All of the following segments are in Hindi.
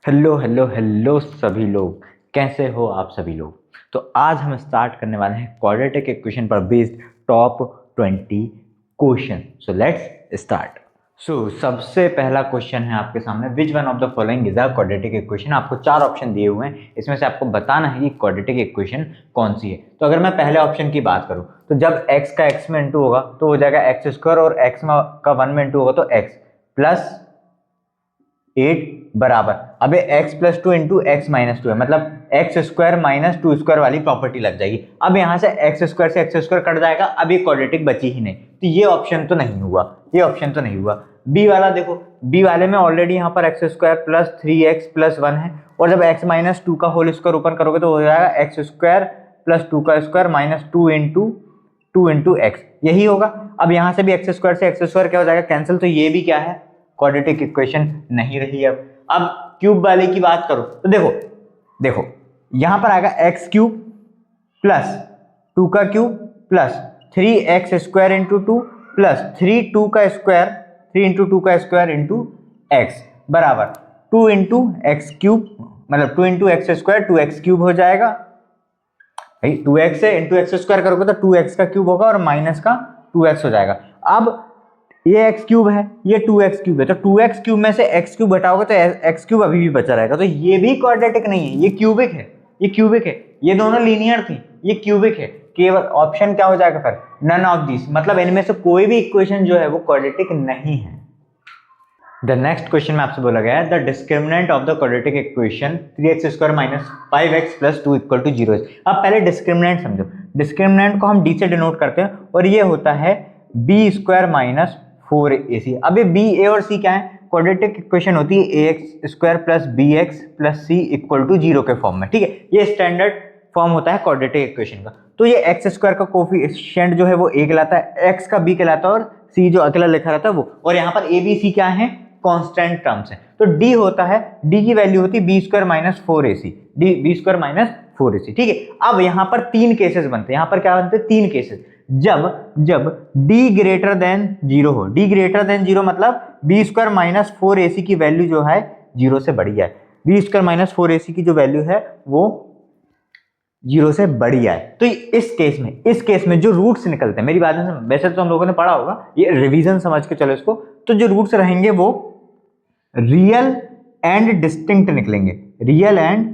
हेलो हेलो हेलो सभी लोग, कैसे हो आप सभी लोग। तो आज हम स्टार्ट करने वाले हैं क्वाड्रेटिक इक्वेशन पर based top 20 question. So let's start. सबसे पहला क्वेश्चन है आपके सामने, which one of the following is a quadratic equation. आपको चार ऑप्शन दिए हुए हैं, इसमें से आपको बताना है कि क्वाड्रेटिक इक्वेशन कौन सी है। तो अगर मैं पहले ऑप्शन की बात करूं तो जब x का x में इंटू होगा तो हो जाएगा एक्स स्क्वायर, और x का 1 में इंटू होगा तो x प्लस 8 बराबर, अब x plus two into x minus two है, मतलब x square minus two square वाली प्रॉपर्टी लग जाएगी। अब यहाँ से एक्स स्क्वायर से एक्स स्क्वायर कट जाएगा, अब ये क्वाड्रेटिक बची ही नहीं, तो ये ऑप्शन तो नहीं हुआ, ये ऑप्शन तो नहीं हुआ। बी वाला देखो, बी वाले में ऑलरेडी यहाँ पर x square plus 3x plus 1 है, और जब x माइनस टू का होल स्क्वायर ओपन करोगे तो हो जाएगा एक्स स्क्वायर प्लस टू का square minus two into x, यही होगा। अब यहाँ से भी एक्स स्क्वायर से एक्स स्क्वायर क्या हो जाएगा, कैंसिल, तो ये भी क्या है, क्वाड्रेटिक इक्वेशन नहीं रही। अब क्यूब वाले की बात करो तो देखो देखो यहां पर आएगा एक्स क्यूब प्लस टू का cube plus 3x square into two plus 3 into two का स्क्वायर इंटू एक्स बराबर 2 इंटू एक्स क्यूब, मतलब 2 into x square 2x cube हो जाएगा। 2x से इंटू एक्स स्क्वायर करोगे तो 2x का क्यूब होगा और माइनस का 2x हो जाएगा। अब ये x क्यूब है, ये 2x क्यूब है, तो 2x क्यूब में से x क्यूब घटाओगे तो x क्यूब अभी भी बचा रहेगा, तो ये भी क्वाड्रेटिक नहीं है, ये क्यूबिक है, ये क्यूबिक है। ये दोनों लीनियर थी, ये क्यूबिक है। केवल ऑप्शन क्या हो जाएगा फिर, नन ऑफ दिस, मतलब इनमें से कोई भी इक्वेशन जो है वो क्वाड्रेटिक नहीं है। द नेक्स्ट क्वेश्चन में आपसे बोला गया है, the discriminant of the quadratic equation 3x square minus 5x plus 2 equal to 0। अब पहले डिस्क्रिमिनेंट समझो, डिस्क्रिमिनेंट को हम d से डिनोट करते हैं और ये होता है b स्क्वायर माइनस 4ac। अब ये b, a और c क्या है, क्वाड्रेटिक इक्वेशन होती है ax square plus bx plus c equal to 0 के फॉर्म में, ठीक है। ये स्टैंडर्ड फॉर्म होता है क्वाड्रेटिक इक्वेशन का। तो ये एक्स स्क्वायर का कोफिशिएंट जो है वो a कहलाता है, x का b कहलाता है, और c जो अकेला लिखा रहता है वो, और यहाँ पर a b c क्या है, कांस्टेंट टर्म्स है। तो d होता है, d की वैल्यू होती है b square minus 4ac, b square minus 4ac, ठीक है। अब यहाँ पर तीन केसेस बनते हैं, यहाँ पर क्या बनते हैं, तीन केसेस। जब d ग्रेटर देन 0 हो, d ग्रेटर देन 0 मतलब b स्क्वायर माइनस 4ac की वैल्यू जो है 0 से बड़ी है, b स्क्वायर माइनस 4ac की जो वैल्यू है वो 0 से बड़ी है। तो इस केस में जो रूट्स निकलते हैं, मेरी बात में वैसे तो हम लोगों ने पढ़ा होगा, ये रिवीजन समझ के चलो इसको, तो जो रूट्स रहेंगे वो रियल एंड डिस्टिंक्ट निकलेंगे, रियल एंड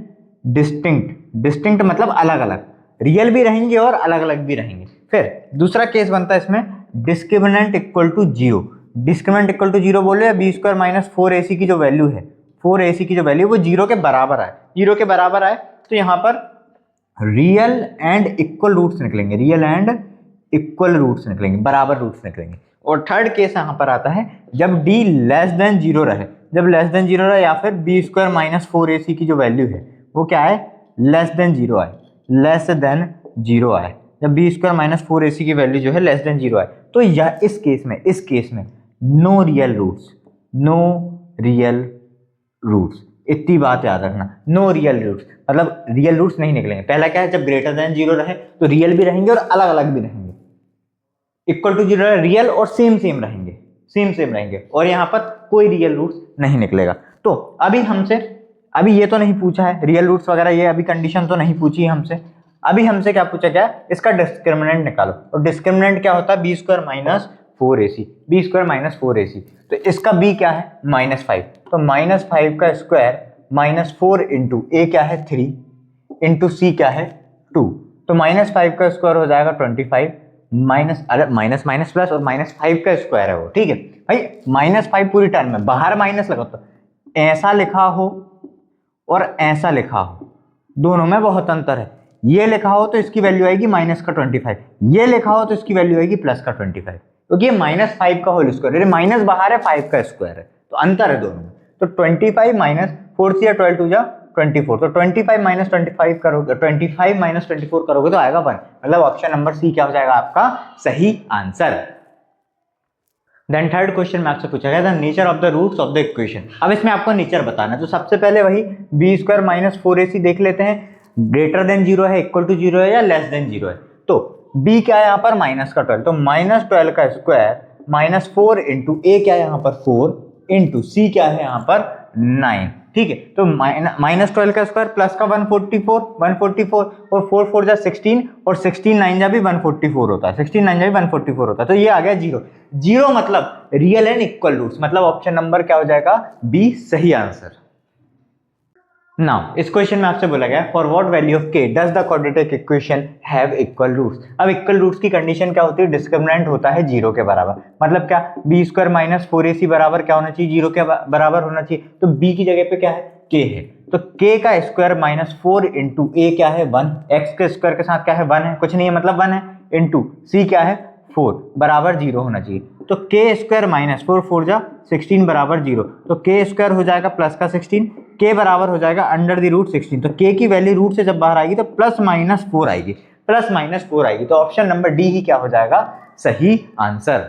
डिस्टिंक्ट मतलब अलग अलग, रियल भी रहेंगे और अलग अलग भी रहेंगे। फिर दूसरा केस बनता है इसमें discriminant equal to 0। Discriminant equal to 0 बोले, b स्क्वायर माइनस 4ac की जो वैल्यू है, 4ac की जो वैल्यू वो 0 के बराबर आए, 0 के बराबर आए, तो यहाँ पर रियल एंड इक्वल रूट्स निकलेंगे, रियल एंड इक्वल रूट्स निकलेंगे, बराबर रूट्स निकलेंगे। और थर्ड केस यहाँ पर आता है जब d लेस देन 0 रहे, जब लेस देन 0 रहे, या फिर b स्क्वायर माइनस 4ac की जो वैल्यू है वो क्या है, लेस देन 0 आए, लेस देन 0 आए, जब b स्क्वायर माइनस 4ac की वैल्यू जो है लेस देन 0 आए, तो यह इस केस में no real roots, no real roots, इतनी बात याद रखना, नो रियल रूट्स मतलब रियल रूट्स नहीं निकलेंगे। पहला क्या है, जब ग्रेटर देन 0 रहे तो रियल भी रहेंगे और अलग अलग भी रहेंगे, इक्वल टू 0 रियल और सेम रहेंगे, और यहाँ पर कोई रियल रूट्स नहीं निकलेगा। तो अभी ये तो नहीं पूछा है रियल रूट्स वगैरह, ये अभी कंडीशन तो नहीं पूछी है हमसे। अभी हमसे क्या पूछा गया, इसका डिस्क्रिमिनेंट निकालो, और डिस्क्रिमिनेंट क्या होता है, b square minus 4ac, b square minus 4ac, तो इसका b क्या है, माइनस 5, तो माइनस 5 का स्क्वायर माइनस 4 इंटू a क्या है 3 इंटू c क्या है 2, तो माइनस 5 का स्क्वायर हो जाएगा 25, माइनस माइनस प्लस और माइनस 5 का स्क्वायर है वो, ठीक है भाई। माइनस 5 पूरी टर्म में, बाहर माइनस लगा, तो ऐसा लिखा हो और ऐसा लिखा हो, दोनों में बहुत अंतर है। ये लिखा हो तो इसकी वैल्यू आएगी माइनस का 25, ये लिखा हो तो इसकी वैल्यू आएगी प्लस का 25, क्योंकि ये माइनस 5 का होल स्क्वायर है, माइनस बाहर है, 5 का स्क्वायर है, तो अंतर है दोनों में। तो 25 माइनस 4 से 12 टू जा 24, तो 25 माइनस 25 करोगे, 25 माइनस 24 करोगे तो आएगा 1, मतलब ऑप्शन नंबर सी क्या हो जाएगा आपका सही आंसर। देन थर्ड क्वेश्चन में आपसे पूछा गया, the nature of the roots of the equation. अब इसमें आपको नेचर बताना है, तो सबसे पहले वही b स्क्वायर माइनस 4ac देख लेते हैं, ग्रेटर देन 0 है, इक्वल टू 0 है या लेस देन 0 है। तो b क्या है यहाँ पर, माइनस का 12, तो माइनस 12 का स्क्वायर माइनस 4 इंटू a क्या है यहाँ पर 4 इंटू c क्या है यहाँ पर 9, ठीक है। तो -12 का स्क्वायर प्लस का 144 और 4 4 जा 16 और 16 9 जा भी 144 होता है, 16 9 जा भी 144 होता है। तो ये आ गया 0 0 मतलब रियल एंड इक्वल रूट्स, मतलब ऑप्शन नंबर क्या हो जाएगा, बी सही आंसर। नाउ इस क्वेश्चन में आपसे बोला गया for what value of K does the quadratic equation have equal roots. अब इक्वल रूट्स की कंडीशन क्या होती है, डिस्क्रिमिनेंट होता है 0 के बराबर, मतलब क्या बी स्क्वायर माइनस 4ac बराबर क्या होना चाहिए, 0 के बराबर होना चाहिए। तो b की जगह पे क्या है, k है, तो k का स्क्वायर माइनस 4 इंटू ए क्या है 1, x के स्क्वायर के साथ क्या है 1 है, कुछ नहीं है मतलब 1 है, इंटू c क्या है 4 बराबर 0 होना चाहिए। तो k स्क्वायर माइनस 4 4 जा 16 बराबर 0, तो k स्क्वायर हो जाएगा प्लस का 16, k बराबर हो जाएगा अंडर द रूट 16। तो k की वैल्यू रूट से जब बाहर आएगी तो प्लस माइनस 4 आएगी, प्लस माइनस 4 आएगी। तो ऑप्शन नंबर डी ही क्या हो जाएगा, सही आंसर।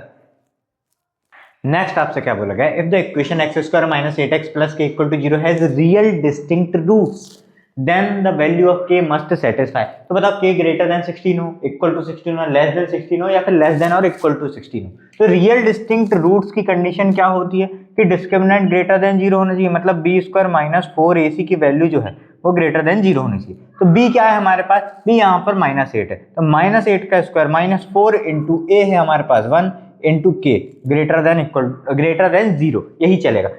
नेक्स्ट आपसे क्या बोला गया, if the equation x square minus 8x plus k equal to 0 has real distinct roots then the value of k must satisfy. तो बताओ k ग्रेटर देन 16 हो, इक्वल टू 16 हो, लेस देन 16 हो, या फिर लेस देन और इक्वल टू 16 हो। तो रियल डिस्टिंक्ट रूट्स की कंडीशन क्या होती है कि डिस्क्रिमिनेंट ग्रेटर देन 0 होना चाहिए, मतलब b स्क्वायर माइनस 4ac की वैल्यू जो है वो ग्रेटर देन 0 होनी चाहिए। तो b क्या है हमारे पास, b यहाँ पर -8 है, तो -8 का स्क्वायर माइनस 4 इंटू ए है हमारे पास 1 इंटू के ग्रेटर देन 0, यही चलेगा।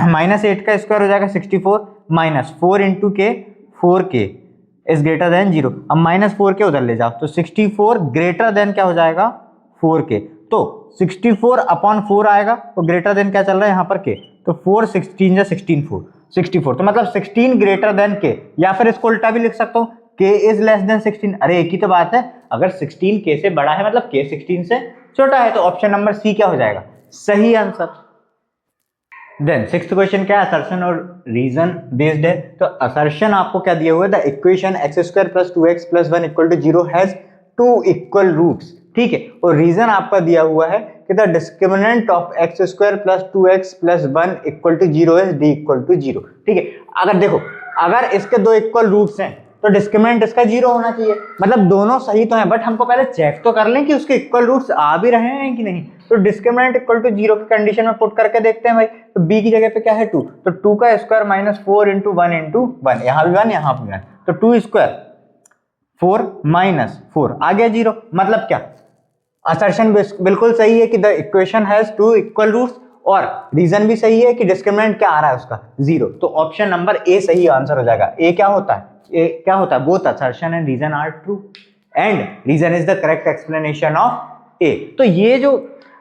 -8 का स्क्वायर हो जाएगा 64 माइनस 4 इंटू के 4k इज ग्रेटर देन 0। अब -4 के उधर ले जाओ तो 64 ग्रेटर देन क्या हो जाएगा 4k, तो 64 अपॉन 4 आएगा, तो ग्रेटर देन क्या चल रहा है यहाँ पर k, तो 4 16 जा 16 4 64, तो मतलब 16 ग्रेटर देन k, या फिर इसको उल्टा भी लिख सकता हूँ k इज लेस देन 16। अरे एक ही तो बात है, अगर 16 k से बड़ा है मतलब k 16 से छोटा है, तो ऑप्शन नंबर सी क्या हो जाएगा, सही आंसर। देन सिक्स्थ क्वेश्चन क्या है, असर्शन और रीजन बेस्ड है। तो असर्शन आपको क्या दिया हुआ है, the equation x square plus 2x plus 1 equal to 0 has 2 equal roots, ठीक है। और रीजन आपका दिया हुआ है कि the discriminant of X square plus 2x plus 1 equal to 0 is d equal to 0, ठीक है। अगर देखो, अगर इसके दो इक्वल रूट्स हैं तो डिस्क्रिमिनेंट इसका 0 होना चाहिए, मतलब दोनों सही तो हैं, बट हमको पहले चेक तो कर लें कि उसके इक्वल रूट्स आ भी रहे हैं कि नहीं। तो डिस्क्रिमिनेंट इक्वल टू 0 की कंडीशन में पुट करके देखते हैं भाई। तो b की जगह पे क्या है 2, तो 2 का स्क्वायर माइनस 4 इंटू 1 इंटू 1, यहाँ भी 1 यहाँ भी 1, तो 2 स्क्वायर 4 माइनस 4 आ गया 0, मतलब क्या असर्शन बिल्कुल सही है कि the equation has 2 equal roots, और रीजन भी सही है कि डिस्क्रिमिनेंट क्या आ रहा है उसका 0। तो ऑप्शन नंबर ए सही आंसर हो जाएगा। ए क्या होता है, क्या होता है, both assertion and reason are true and reason is the correct explanation of A. तो ये जो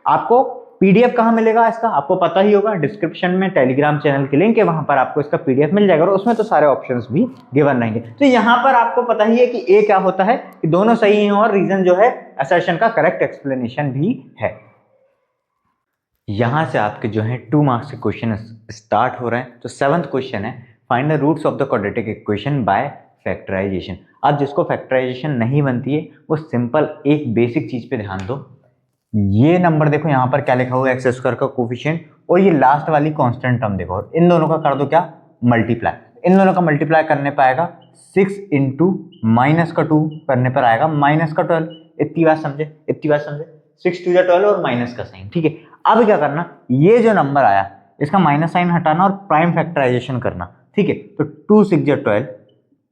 आपको पीडीएफ कहाँ मिलेगा इसका, आपको पता ही होगा, डिस्क्रिप्शन में टेलीग्राम चैनल की लिंक है, वहां पर आपको इसका पीडीएफ मिल जाएगा और उसमें तो सारे ऑप्शंस भी गिवन रहेंगे। तो यहाँ पर आपको पता ही है कि ए क्या होता है, कि दोनों सही हैं और रीजन जो है असर्शन का करेक्ट एक्सप्लेनेशन भी है। यहां से आपके जो है 2 मार्क्स के क्वेश्चन स्टार्ट हो रहे हैं। तो 7th क्वेश्चन है, find the roots of the quadratic equation by factorization. अब जिसको फैक्टराइजेशन नहीं बनती है वो सिंपल एक बेसिक चीज पे ध्यान दो, ये नंबर देखो यहाँ पर क्या लिखा हुआ है एक्स स्क्वायर का कोफिशिएंट, और ये लास्ट वाली कांस्टेंट टर्म देखो, इन दोनों का कर दो क्या मल्टीप्लाई, इन दोनों का मल्टीप्लाई करने पर आएगा 6 इंटू माइनस का 2 करने पर आएगा माइनस का 12। इतनी बात समझे, इतनी बात समझे, 6 2 12 और माइनस का साइन, ठीक है। अब क्या करना, ये जो नंबर आया इसका माइनस साइन हटाना और प्राइम फैक्टराइजेशन करना, ठीक है। तो 2 6 जा 12,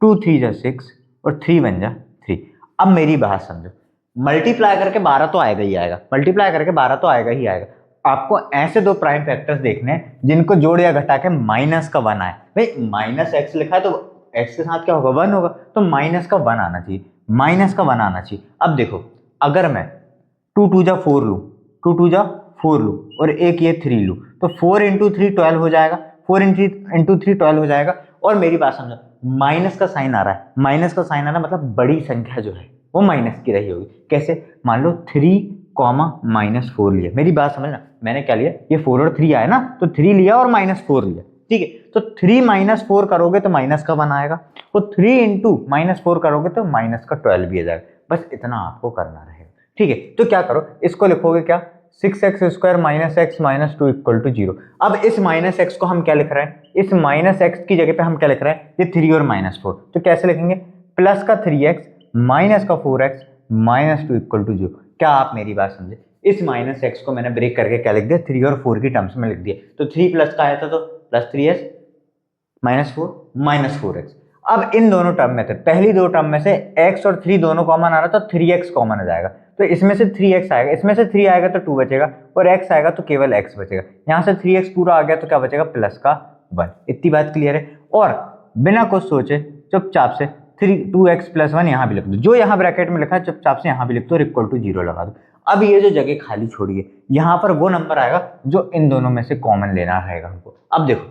2 3 जा 6 और 3 1 जा 3। अब मेरी बात समझो, मल्टीप्लाई करके 12 तो आएगा ही आएगा, मल्टीप्लाई करके 12 तो आएगा ही आएगा। आपको ऐसे दो प्राइम फैक्टर्स देखने हैं जिनको जोड़ या घटा के माइनस का 1 आए। भाई माइनस एक्स लिखा है तो एक्स के साथ क्या होगा 1 होगा, तो माइनस का 1 आना चाहिए, माइनस का 1 आना चाहिए। अब देखो, अगर मैं 2 2 जा 4 लूँ, 2 2 जा 4 लूँ और एक ये 3 लूँ, तो 4 इंटू 3 12 हो जाएगा, 4 इंटू 3 12 हो जाएगा। और मेरी बात समझो, माइनस का साइन आ रहा है, माइनस का साइन आ रहा है मतलब बड़ी संख्या जो है वो माइनस की रही होगी। कैसे, मान लो 3,-4 लिया, मेरी बात समझना, मैंने क्या लिया, ये 4 और 3 आया ना, तो 3 लिया और -4 लिया, ठीक है। तो 3 -4 करोगे तो माइनस का 1 आएगा, तो 3 इंटू -4 करोगे तो माइनस का 12 भी आ जाएगा। बस इतना आपको करना रहेगा, ठीक है। तो क्या करो, इसको लिखोगे क्या, 6x square minus X minus 2 equal to 0। अब इस माइनस एक्स को हम क्या लिख रहे हैं, इस माइनस एक्स की जगह पे हम क्या लिख रहे हैं, ये 3 और -4, तो कैसे लिखेंगे, प्लस का 3x माइनस का 4x माइनस 2 इक्वल टू 0। क्या आप मेरी बात समझे, इस माइनस एक्स को मैंने ब्रेक करके क्या लिख दिया, 3 और 4 की टर्म्स में लिख दिया। तो 3 प्लस का आया था तो प्लस 3s -4 -4x। अब इन दोनों टर्म में से पहली दो टर्म में से x और 3 दोनों कॉमन आ रहा तो 3x कॉमन हो जाएगा, तो इसमें से 3x आएगा, इसमें से 3 आएगा तो 2 बचेगा और x आएगा तो केवल x बचेगा। यहाँ से 3x पूरा आ गया तो क्या बचेगा, प्लस का 1। इतनी बात क्लियर है। और बिना कुछ सोचे चुपचाप से 2x + 1 यहाँ भी लिख दो, जो यहाँ ब्रैकेट में लिखा है चुपचाप से यहाँ भी लिख दो और इक्वल टू 0 लगा दो। अब ये जो जगह खाली छोड़िए, यहाँ पर वो नंबर आएगा जो इन दोनों में से कॉमन लेना रहेगा हमको। अब देखो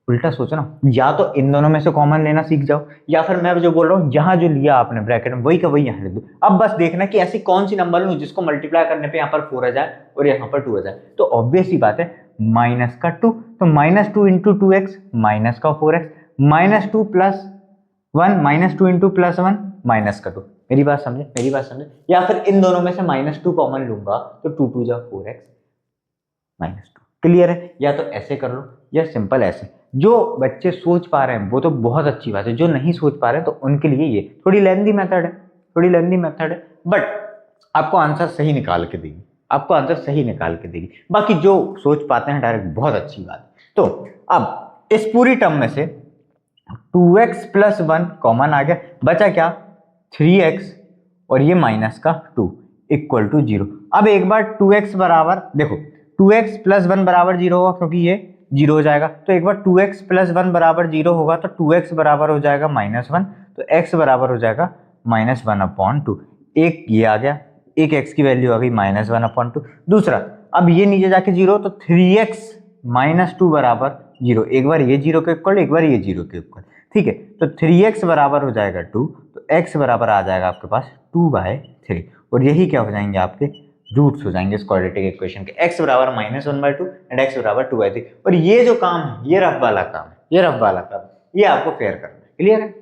उल्टा सोचो ना, या तो इन दोनों में से कॉमन लेना सीख जाओ, या फिर मैं जो बोल रहा हूँ यहाँ जो लिया आपने ब्रैकेट में वही का वही यहाँ लिख दो। अब बस देखना कि ऐसी कौन सी नंबर लूँ जिसको मल्टीप्लाई करने पे यहाँ पर 4 आ जाए और यहाँ पर 2 आ जाए। तो ऑब्वियस ही बात है -2, तो -2 × 2x -4x, -2 + 1 -2 × +1 -2। मेरी बात समझे। या फिर इन दोनों में से -2 कॉमन लूंगा तो 2 × 2 = 4x -2। क्लियर है? या तो ऐसे कर लो या सिंपल ऐसे। जो बच्चे सोच पा रहे हैं वो तो बहुत अच्छी बात है, जो नहीं सोच पा रहे हैं तो उनके लिए ये थोड़ी लेंदी मेथड है, बट आपको आंसर सही निकाल के देगी। बाकी जो सोच पाते हैं डायरेक्ट, बहुत अच्छी बात है। तो अब इस पूरी टर्म में से 2x + 1 कॉमन आ गया, बचा क्या 3x और ये -2 = 0। अब एक बार 2x बराबर देखो 2x + 1 बराबर 0 होगा क्योंकि ये 0 हो जाएगा, तो एक बार 2x + 1 बराबर 0 होगा तो 2x बराबर हो जाएगा -1, तो x बराबर हो जाएगा -1/2। एक ये आ गया, एक x की वैल्यू आ गई -1/2। दूसरा अब ये नीचे जाके 0 तो 3x - 2 बराबर 0, एक बार ये 0 के इक्वल, एक बार ये 0 के इक्वल। ठीक है, तो 3x बराबर हो जाएगा 2, तो x बराबर आ जाएगा आपके पास 2/3 और यही क्या हो जाएंगे आपके रूट्स हो जाएंगे इस क्वाड्रेटिक इक्वेशन के। x बराबर -1/2 एंड x बराबर 2/3। और ये जो काम है ये रफ वाला काम है, ये आपको फेयर करना है। क्लियर है?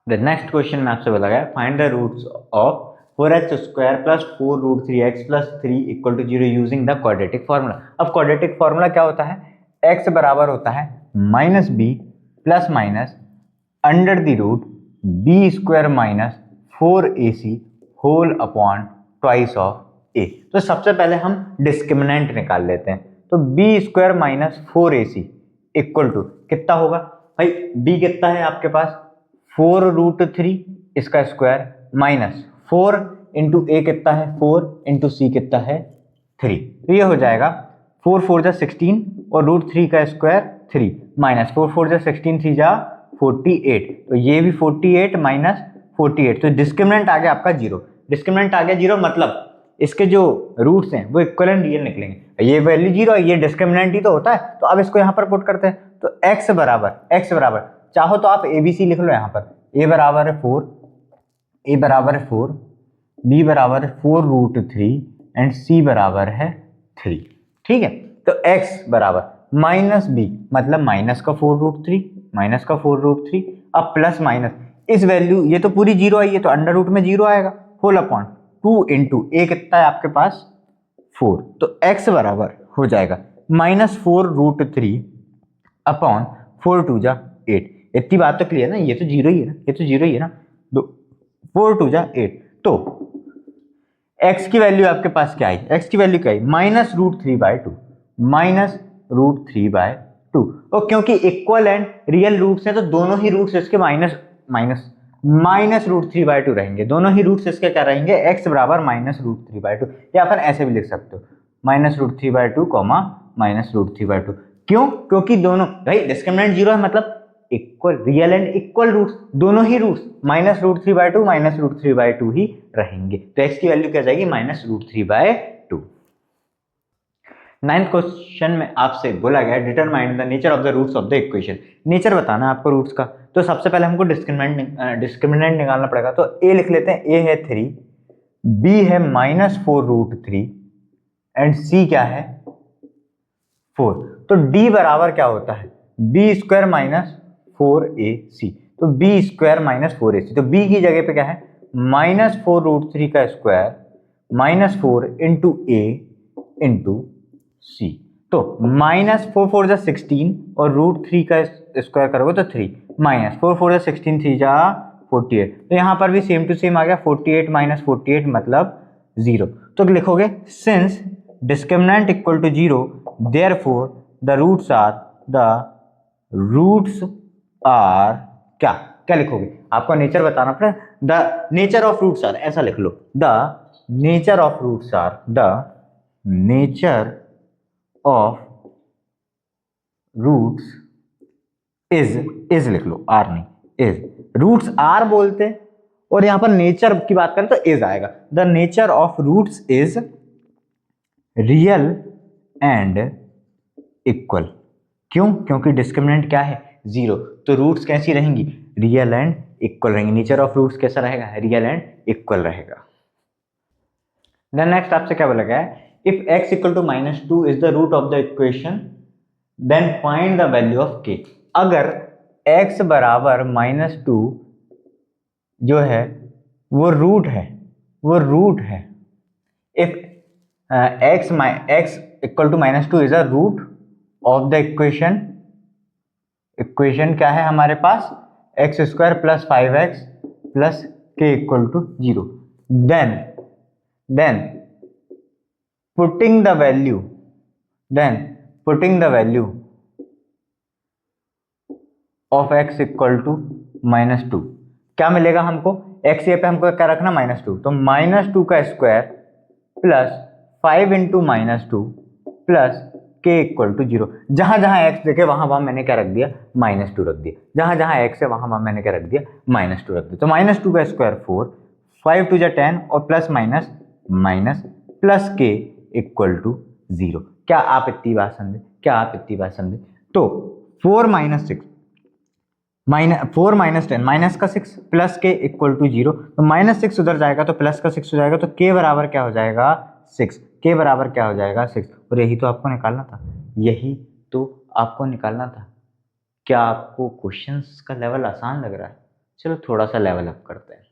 द नेक्स्ट क्वेश्चन में आपसे बोला गया find the roots of 4x² + 4√3x + 3 = 0 using the quadratic formula. अब क्वाड्रेटिक फार्मूला क्या होता है, x बराबर होता है -b + √b² - 4ac whole upon twice of a। तो सबसे पहले हम डिस्क्रिमिनेंट निकाल लेते हैं, तो b² - 4ac = कितना होगा भाई, b कितना है आपके पास 4√3 इसका स्क्वायर -4 × a कितना है 4 × c कितना है 3, तो ये हो जाएगा 4 4 जा 16 और √3 का स्क्वायर 3 -4 4 जा 16 3 जा 48, तो ये भी 48 -48, तो डिस्क्रिमिनेंट आ गया आपका 0। मतलब इसके जो रूट्स हैं वो इक्वल एंड रियल निकलेंगे। ये वैल्यू 0 है, ये डिस्क्रिमिनेंट ही तो होता है। तो अब इसको यहाँ पर पुट करते हैं, तो x बराबर चाहो तो आप ABC लिख लो यहाँ पर, a बराबर है 4, b बराबर है 4√3 एंड c बराबर है 3। ठीक है, तो x बराबर -b मतलब -4√3 अब प्लस माइनस इस वैल्यू, ये तो पूरी 0 आई है तो अंडर रूट में 0 आएगा, होल अपॉन 2 × a कितना है आपके पास 4, तो x बराबर हो जाएगा -4√3 अपॉन 4 2 जा 8। इतनी बात तो क्लियर ना, ये तो 0 ही है ना, 4 2 जा 8। तो x की वैल्यू आपके पास क्या आई, -√3/2 और क्योंकि इक्वल एंड रियल रूट्स हैं तो दोनों ही रूट्स इसके -√3/2 रहेंगे, दोनों ही रूट्स इसके क्या रहेंगे, x बराबर -√3/2, या फिर ऐसे भी लिख सकते हो -√3/2, -√3/2। क्यों? क्योंकि दोनों भाई डिस्क्रिमिनेंट 0 है, मतलब equal real and equal roots, दोनों ही रूट्स -√3/2 ही रहेंगे, तो x की वैल्यू क्या जाएगी -√3/2। 9th क्वेश्चन में आपसे बोला गया determine the nature of the roots of the equation. Nature बताना है आपको रूट्स का, तो सबसे पहले हमको डिस्क्रिमिनेंट निकालना पड़ेगा। तो a लिख लेते हैं, a है 3, b है -4√3 एंड c क्या है 4। तो d बराबर क्या होता है b² - 4ac, तो b² - 4ac, तो b की जगह पे क्या है -4√3 का स्क्वायर -4 × a × c, तो -4 4 जा 16 और √3 का स्क्वायर करोगे तो 3 -4 4 जा 16 3 जा 48, तो यहाँ पर भी सेम टू सेम आ गया 48 - 48 मतलब 0। तो लिखोगे since discriminant equal to 0 therefore the roots are the roots are क्या क्या लिखोगे, आपको नेचर बताना पड़ेगा। The nature of roots are, ऐसा लिख लो, the nature of roots are, the nature of roots is लिख लो, आर नहीं, इज। रूट्स आर बोलते और यहां पर नेचर की बात करें तो इज आएगा। The nature of roots is real and equal. क्यों? क्योंकि डिस्क्रिमिनेंट क्या है, जीरो, तो रूट्स कैसी रहेंगी, रियल एंड इक्वल रहेंगी। नेचर ऑफ रूट्स कैसा रहेगा, रियल एंड इक्वल रहेगा। देन नेक्स्ट आपसे क्या बोला गया है, if x equal to -2 is the root of the equation then find the value of k। अगर x बराबर -2 जो है वो रूट है, वो रूट है, if x equal to -2 is a root of the equation, equation क्या है हमारे पास, x² + 5x + k equal to 0, then putting the value of x equal to -2 क्या मिलेगा हमको, x ये पे हमको क्या रखना, -2, तो -2 का square plus 5 into -2 plus k equal to 0। जहां जहां x देखे वहां वहां मैंने क्या रख दिया, -2 रख दिया। जहां जहां x है वहां वहां मैंने क्या रख दिया, -2 रख दिया। तो -2 का स्क्वायर 4, 5 2 10 और plus minus minus plus k equal to 0। क्या आप इतनी बात समझे, क्या आप इतनी बात समझे? तो 4 - 6 4 - 10 माइनस का 6 प्लस के इक्वल टू 0, तो -6 उधर जाएगा तो प्लस का 6 हो जाएगा, तो k बराबर क्या हो जाएगा, 6। k बराबर क्या हो जाएगा, 6। और यही तो आपको निकालना था, यही तो आपको निकालना था। क्या आपको क्वेश्चंस का लेवल आसान लग रहा है? चलो थोड़ा सा लेवल अप करते हैं।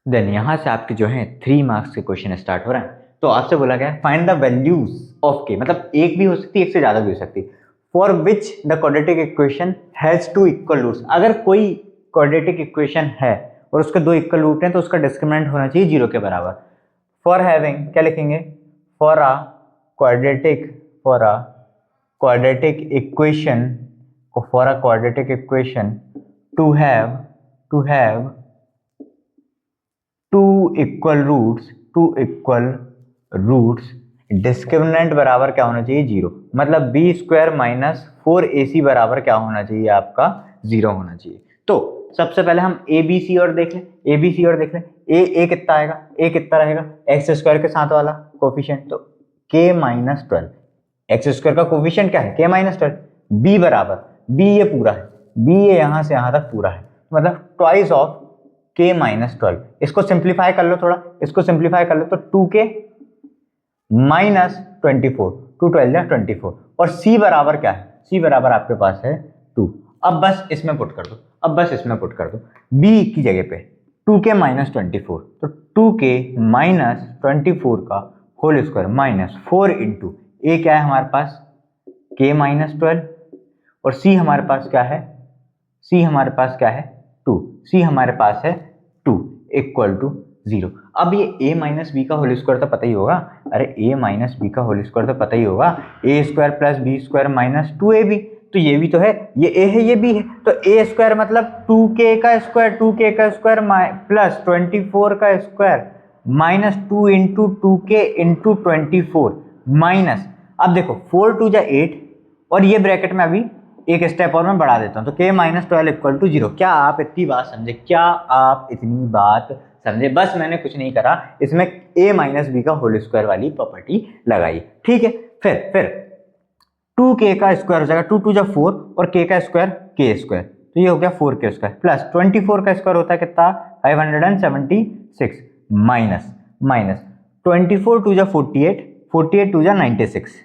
देन यहाँ से आपके जो है 3 मार्क्स के क्वेश्चन स्टार्ट हो रहे हैं। तो आपसे बोला गया find the values of k, मतलब एक भी हो सकती है, एक से ज्यादा भी हो सकती है, for which the quadratic equation has 2 equal roots. अगर कोई क्वाड्रेटिक इक्वेशन है और उसके 2 इक्वल रूट हैं तो उसका डिस्क्रिमिनेंट होना चाहिए 0 के बराबर। फॉर हैविंग क्या लिखेंगे, for a quadratic equation to have two equal roots discriminant बराबर क्या होना चाहिए, 0। मतलब b² - 4ac बराबर क्या होना चाहिए, आपका 0 होना चाहिए। तो सबसे पहले हम ABC और देख लें, a कितना आएगा, a कितना रहेगा, x² के साथ वाला कोफिशिएंट, तो k - 12। x² का कोफिशिएंट क्या है, k - 12। b बराबर, b ये पूरा है, b ये यहां से यहां तक पूरा है, मतलब ट्वाइस ऑफ k - 12। इसको सिंप्लीफाई कर लो थोड़ा, इसको सिंप्लीफाई कर लो तो 2k - 24, 2 12 या 24। और c बराबर क्या है, c बराबर आपके पास है 2। अब बस इसमें पुट कर दो, b की जगह पे 2k - 24, तो 2k - 24 का होल स्क्वायर -4 इंटू a क्या है हमारे पास, k - 12, और c हमारे पास क्या है, 2 इक्वल टू 0। अब ये a - b का होल स्क्वायर तो पता ही होगा, अरे a - b का होल स्क्वायर तो पता ही होगा, a² + b² - 2ab, तो ये भी तो है, ये a है ये b है, तो a² मतलब 2k का स्क्वायर प्लस 24 का square -2 into 2k into 24 minus, अब देखो 4 2 जा 8, और ये ब्रैकेट में अभी एक स्टेप और मैं बढ़ा देता हूं, तो k - 12 इक्वल टू 0। क्या आप इतनी बात समझे? बस मैंने कुछ नहीं करा, इसमें a - b का होल स्क्वायर वाली प्रॉपर्टी लगाई, ठीक है। फिर 2k का स्क्वायर हो जाएगा, 2 2 जा 4 और k का स्क्वायर k², तो ये हो गया 4k² प्लस 24 का स्क्वायर होता है कितना, 576 माइनस 24 2 जा 48, 48 2 जा 96,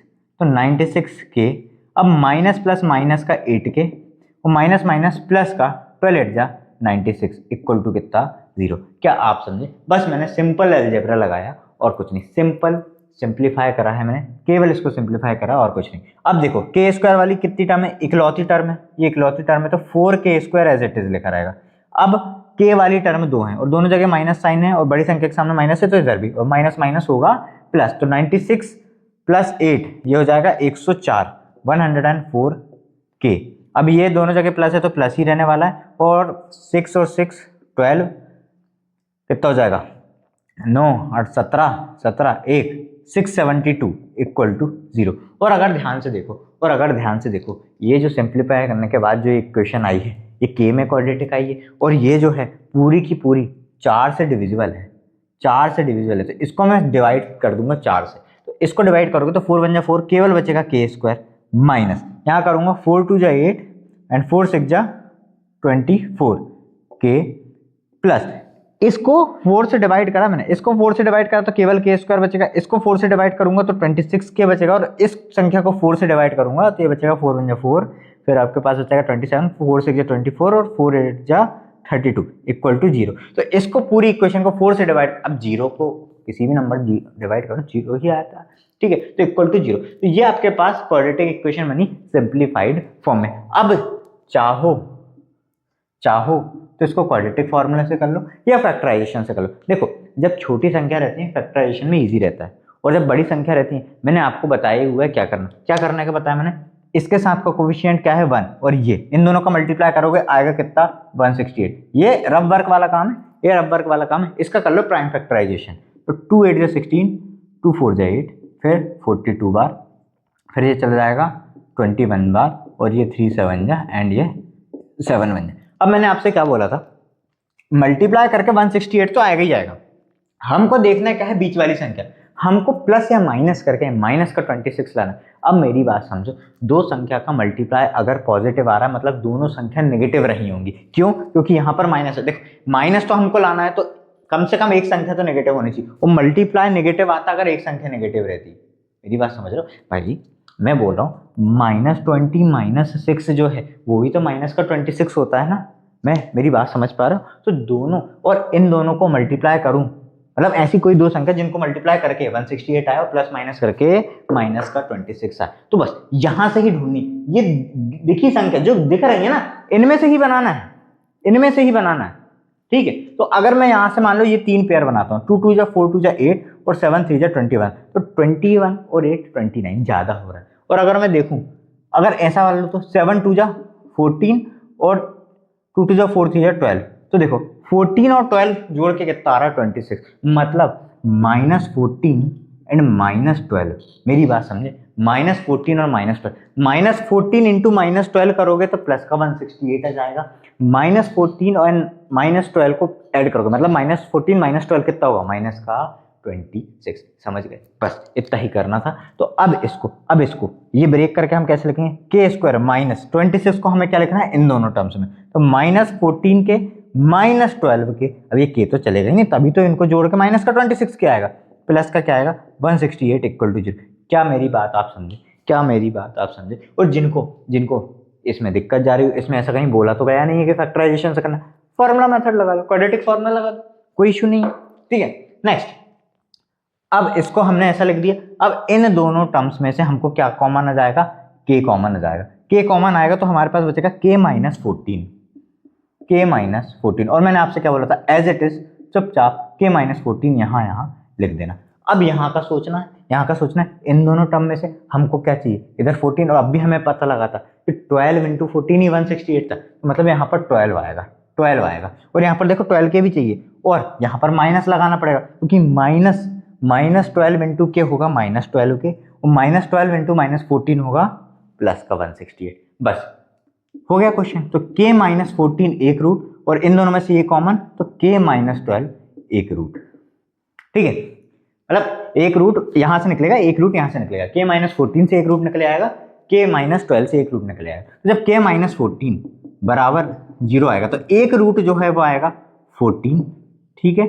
तो 96k। अब माइनस प्लस माइनस का 8k और माइनस माइनस प्लस का 12 8 जा 96 इक्वल टू कितना, 0। क्या आप समझे? बस मैंने सिंपल अलजेब्रा लगाया और कुछ नहीं, सिंप्लीफाई करा है मैंने, केवल इसको सिंप्लीफाई करा और कुछ नहीं। अब देखो k² वाली कितनी टर्म है, इकलौती टर्म है, ये इकलौती टर्म है, तो 4k² एज इट इज लिखा रहेगा। अब k वाली टर्म 2 है और दोनों जगह माइनस साइन है और बड़ी संख्या के सामने माइनस है, तो इधर भी और माइनस माइनस होगा प्लस, तो 96 + 8 ये हो जाएगा 104, 104 के। अब ये दोनों जगह प्लस है तो प्लस ही रहने वाला है, और 6 और 6 12 कितना हो जाएगा, 9 8 17 17 1 672 इक्वल टू 0। और अगर ध्यान से देखो ये जो सिंप्लीफाई करने के बाद जो इक्वेशन आई है ये के में क्वाड्रेटिक आई है, और ये जो है पूरी की पूरी 4 से डिविजिबल है, 4 से डिविजिबल है। तो इसको मैं डिवाइड कर दूंगा 4 से, तो इसको डिवाइड करोगे तो 4 बन जा 4, केवल बचेगा के स्क्वायर माइनस, यहाँ करूँगा 4 2 जा 8 एंड 4 6 जा 24 के प्लस, इसको 4 से डिवाइड करा मैंने, इसको 4 से डिवाइड करा तो केवल के स्क्वायर बचेगा, इसको 4 से डिवाइड करूंगा तो 26 के बचेगा, और इस संख्या को 4 से डिवाइड करूंगा तो ये बचेगा 4 1 जा 4, फिर आपके पास बचेगा 27, 4 6 जा 24 और 4 8 जा 32 इक्वल टू 0। तो इसको पूरी इक्वेशन को 4 से डिवाइड, अब 0 को किसी भी नंबर डिवाइड करो 0 ही आता है, ठीक है, तो इक्वल टू 0। तो ये आपके पास क्वाड्रेटिक इक्वेशन बनी सिंप्लीफाइड फॉर्म में। अब चाहो तो इसको क्वाड्रेटिक फार्मूला से कर लो या फैक्टराइजेशन से कर लो। देखो जब छोटी संख्या रहती है फैक्टराइजेशन में इजी रहता है, और जब बड़ी संख्या रहती है मैंने आपको बताया हुआ है क्या करना है बताया मैंने, इसके साथ का कोफिशिएंट क्या है 1, और ये इन दोनों का मल्टीप्लाई करोगे आएगा कितना 168। ये रफ वर्क वाला काम है, इसका कर लो प्राइम फैक्टराइजेशन। तो 2 8 जा 16, 2 4 जा 8, फिर 42 बार, फिर ये चला जाएगा 21 बार, और ये 3 7 जा एंड ये 7 1 जा। अब मैंने आपसे क्या बोला था, मल्टीप्लाई करके 168 तो आएगा ही आएगा, हमको देखना है क्या है बीच वाली संख्या, हमको प्लस या माइनस करके माइनस का 26 लाना है। अब मेरी बात समझो, दो संख्या का मल्टीप्लाई अगर पॉजिटिव आ रहा है मतलब दोनों संख्या नेगेटिव रही होंगी, क्यों, क्योंकि यहाँ पर माइनस है। देखो माइनस तो हमको लाना है तो कम से कम एक संख्या तो नेगेटिव होनी चाहिए, वो मल्टीप्लाई नेगेटिव आता अगर एक संख्या नेगेटिव रहती। मेरी बात समझ रहे हो भाई, मैं बोल रहा हूँ -20 -6 जो है वो भी तो माइनस का 26 होता है ना, मेरी बात समझ पा रहा हूँ। तो दोनों और इन दोनों को मल्टीप्लाई करूँ, मतलब ऐसी कोई दो संख्या जिनको मल्टीप्लाई करके 168 आया और प्लस माइनस करके माइनस का 26 आया, तो बस यहां से ही ढूंढनी, ये दिखी संख्या जो दिख रही है ना इनमें से ही बनाना है, ठीक है। तो अगर मैं यहां से मान लो ये 3 पेयर बनाता हूँ, 2 2 जा 4 2 जा 8 और 7 3 जा 21, तो 21 और 8 29 ज्यादा हो रहा है। और अगर मैं देखूं, अगर ऐसा वाला तो 7 2 जा 14 और 2 2 जा 4 3 जा 12, तो देखो 14 और 12 जोड़ के कितना आ रहा है 26, मतलब -14 एंड -12। मेरी बात समझे, -14 और -12, -14 इंटू -12 करोगे तो प्लस का 168 आ जाएगा, -14 और -12 को ऐड करोगे मतलब -14 -12 कितना होगा, माइनस का 26। समझ गए, बस इतना ही करना था। तो अब इसको ये ब्रेक करके हम कैसे लिखेंगे, के स्क्वायर -26 को हमें क्या लिखना है इन दोनों टर्म्स में, तो -14 के -12 के, अब ये के तो चलेगा ही नहीं, तभी तो इनको जोड़ के माइनस का 26 क्या आएगा, प्लस का क्या आएगा 168 इक्वल टू 0। क्या मेरी बात आप समझे, और जिनको इसमें दिक्कत जा रही हो, इसमें ऐसा कहीं बोला तो गया नहीं है कि फैक्टराइजेशन से करना, फॉर्मूला मेथड लगा लो, क्वाड्रेटिक फॉर्मूला लगा दो, कोई इशू नहीं है, ठीक है। नेक्स्ट, अब इसको हमने ऐसा लिख दिया, अब इन दोनों टर्म्स में से हमको क्या कॉमन आ जाएगा, के कॉमन आ जाएगा, के कॉमन आएगा तो हमारे पास बचेगा के -14, और मैंने आपसे क्या बोला था, एज इट इज चुपचाप के -14 यहाँ लिख देना। अब यहाँ का सोचना है इन दोनों टर्म में से हमको क्या चाहिए, इधर 14, और अब भी हमें पता लगा था कि 12 इंटू 14 ही 168 था, तो मतलब यहाँ पर 12 आएगा, और यहाँ पर देखो 12 के भी चाहिए, और यहाँ पर माइनस लगाना पड़ेगा क्योंकि -12 इंटू के होगा -12 के, और -12 इंटू -14 होगा प्लस का 168। बस हो गया क्वेश्चन। तो के -14 एक रूट, और इन दोनों में से ये कॉमन, तो के -12 एक रूट, ठीक है, मतलब एक रूट यहां से निकलेगा, एक रूट यहां से निकलेगा, के -14 से एक रूट निकले आएगा, के -12 से एक रूट निकले आएगा। तो जब के -14 बराबर 0 आएगा तो एक रूट जो है वो आएगा 14, ठीक है,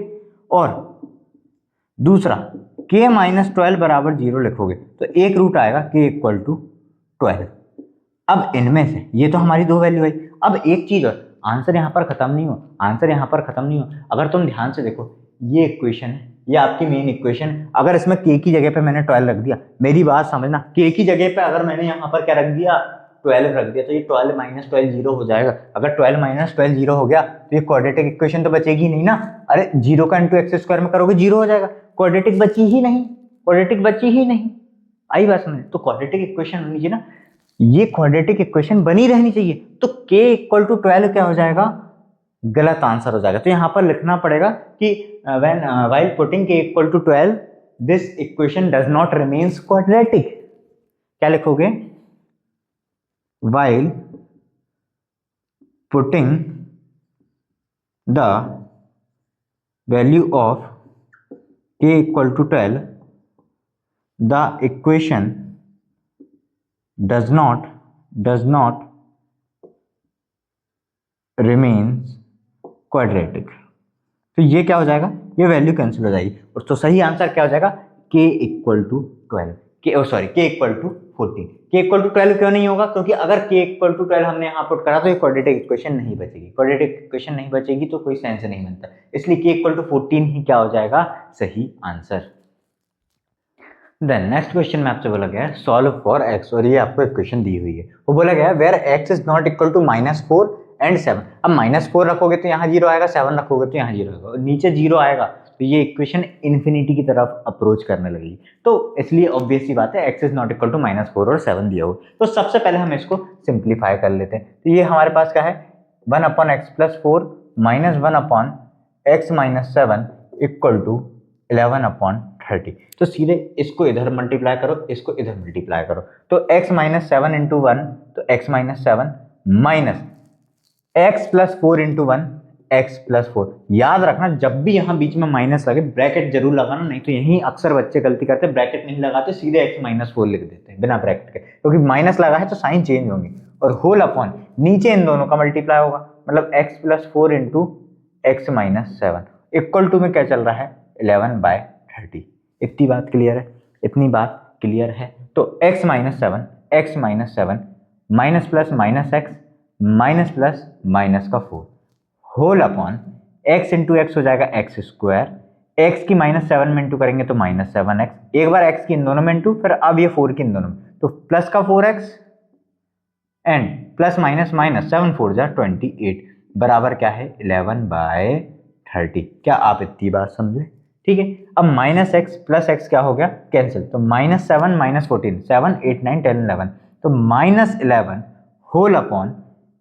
और दूसरा के -12 बराबर 0 लिखोगे तो एक रूट आएगा के इक्वल टू 12। अब इनमें से ये तो हमारी दो वैल्यू आई। अब एक चीज और, आंसर यहाँ पर खत्म नहीं हो, अगर तुम ध्यान से देखो, ये इक्वेशन है, ये आपकी मेन इक्वेशन। अगर इसमें के की जगह पे मैंने 12 रख दिया, मेरी बात समझना, के की जगह पे अगर मैंने यहाँ पर क्या रख दिया 12 रख दिया, तो ये 12 -12 0 हो जाएगा। अगर 12 -12 0 हो गया तो ये क्वाड्रेटिक इक्वेशन तो बचेगी नहीं ना, अरे 0 का इंटू एक्स स्क्वायर में करोगे 0 हो जाएगा, क्वाड्रेटिक बची ही नहीं। आई बात समझ, तो क्वाड्रेटिक इक्वेशन होनी चाहिए ना ये क्वाड्रेटिक इक्वेशन बनी रहनी चाहिए। तो k इक्वल टू 12 क्या हो जाएगा, गलत आंसर हो जाएगा। तो यहां पर लिखना पड़ेगा कि when while putting k equal to 12 this equation does not remains quadratic. क्या लिखोगे, while putting the value of k equal to 12 the equation does not remains quadratic। तो ये क्या हो जाएगा, ये वैल्यू कैंसिल हो जाएगी। और तो सही आंसर क्या हो जाएगा, k equal to 12, k equal to 14। k equal to 12 क्यों नहीं होगा, क्योंकि अगर k इक्वल टू 12 हमने यहाँ पुट करा तो ये क्वाड्रेटिक इक्वेशन नहीं बचेगी। क्वाड्रेटिक इक्वेशन नहीं बचेगी तो कोई सेंस नहीं बनता, इसलिए k इक्वल टू 14 ही क्या हो जाएगा, सही आंसर। देन नेक्स्ट क्वेश्चन में आपसे बोला गया है सॉल्व फॉर x, और ये आपको इक्वेशन दी हुई है। वो बोला गया है where x is not equal to -4 and 7। अब -4 रखोगे तो यहाँ 0 आएगा, 7 रखोगे तो यहाँ 0 आएगा, और नीचे 0 आएगा तो ये इक्वेशन इन्फिनिटी की तरफ अप्रोच करने लगेगी। तो इसलिए ऑब्वियस सी बात है x is not equal to -4 और 7 दिया हो। तो सबसे पहले हम इसको सिंप्लीफाई कर लेते हैं। तो ये हमारे पास क्या है, 1/x+4 -1/x-7 इक्वल टू 11/30। तो सीधे इसको इधर मल्टीप्लाई करो, इसको इधर मल्टीप्लाई करो, तो x-7 इंटू 1 तो x-7 minus x+4 into 1 x+4। याद रखना जब भी यहाँ बीच में माइनस लगे ब्रैकेट जरूर लगाना, नहीं तो यही अक्सर बच्चे गलती करते हैं, ब्रैकेट नहीं लगाते सीधे x-4 लिख देते हैं बिना ब्रैकेट के, क्योंकि माइनस लगा है तो साइन चेंज होंगे। और होल अपॉन नीचे इन दोनों का मल्टीप्लाई होगा, मतलब x+4 into x-7 equal to में क्या चल रहा है 11/30। इतनी बात क्लियर है, इतनी बात क्लियर है। तो x-7 minus plus minus x minus plus minus का 4 whole upon x into X हो जाएगा x², x की -7 में इंटू करेंगे तो -7x, एक बार x की इन दोनों में इंटू, फिर अब ये 4 की इन दोनों में, तो प्लस का 4x and plus minus minus 7 4 जा 28 बराबर क्या है 11/30। क्या आप इतनी बात समझे, ठीक है। अब -x प्लस x क्या हो गया, कैंसिल, तो -7 -14 7 8 9 10 11, तो -11 whole upon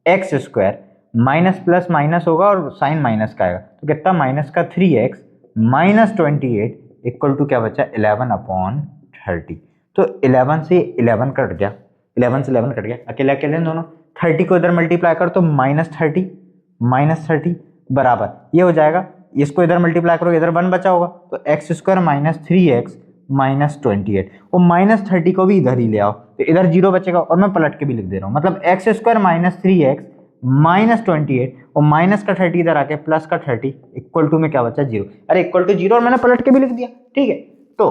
x² minus plus minus होगा और साइन माइनस का आएगा, तो कितना माइनस का 3x -28 इक्वल टू क्या बचा 11/30। तो 11 से 11 कट गया, 11 से 11 कट गया, अकेले अकेले दोनों, 30 को इधर मल्टीप्लाई कर तो -30 बराबर ये हो जाएगा, इसको इधर मल्टीप्लाई करो इधर 1 बचा होगा, तो x² माइनस 3x माइनस 28, और -30 को भी इधर ही ले आओ तो इधर 0 बचेगा, और मैं पलट के भी लिख दे रहा हूँ, मतलब x² माइनस 3x माइनस 28 और माइनस का 30 इधर आके प्लस का 30 इक्वल टू में क्या बचा 0। अरे इक्वल टू 0 और मैंने पलट के भी लिख दिया, ठीक है। तो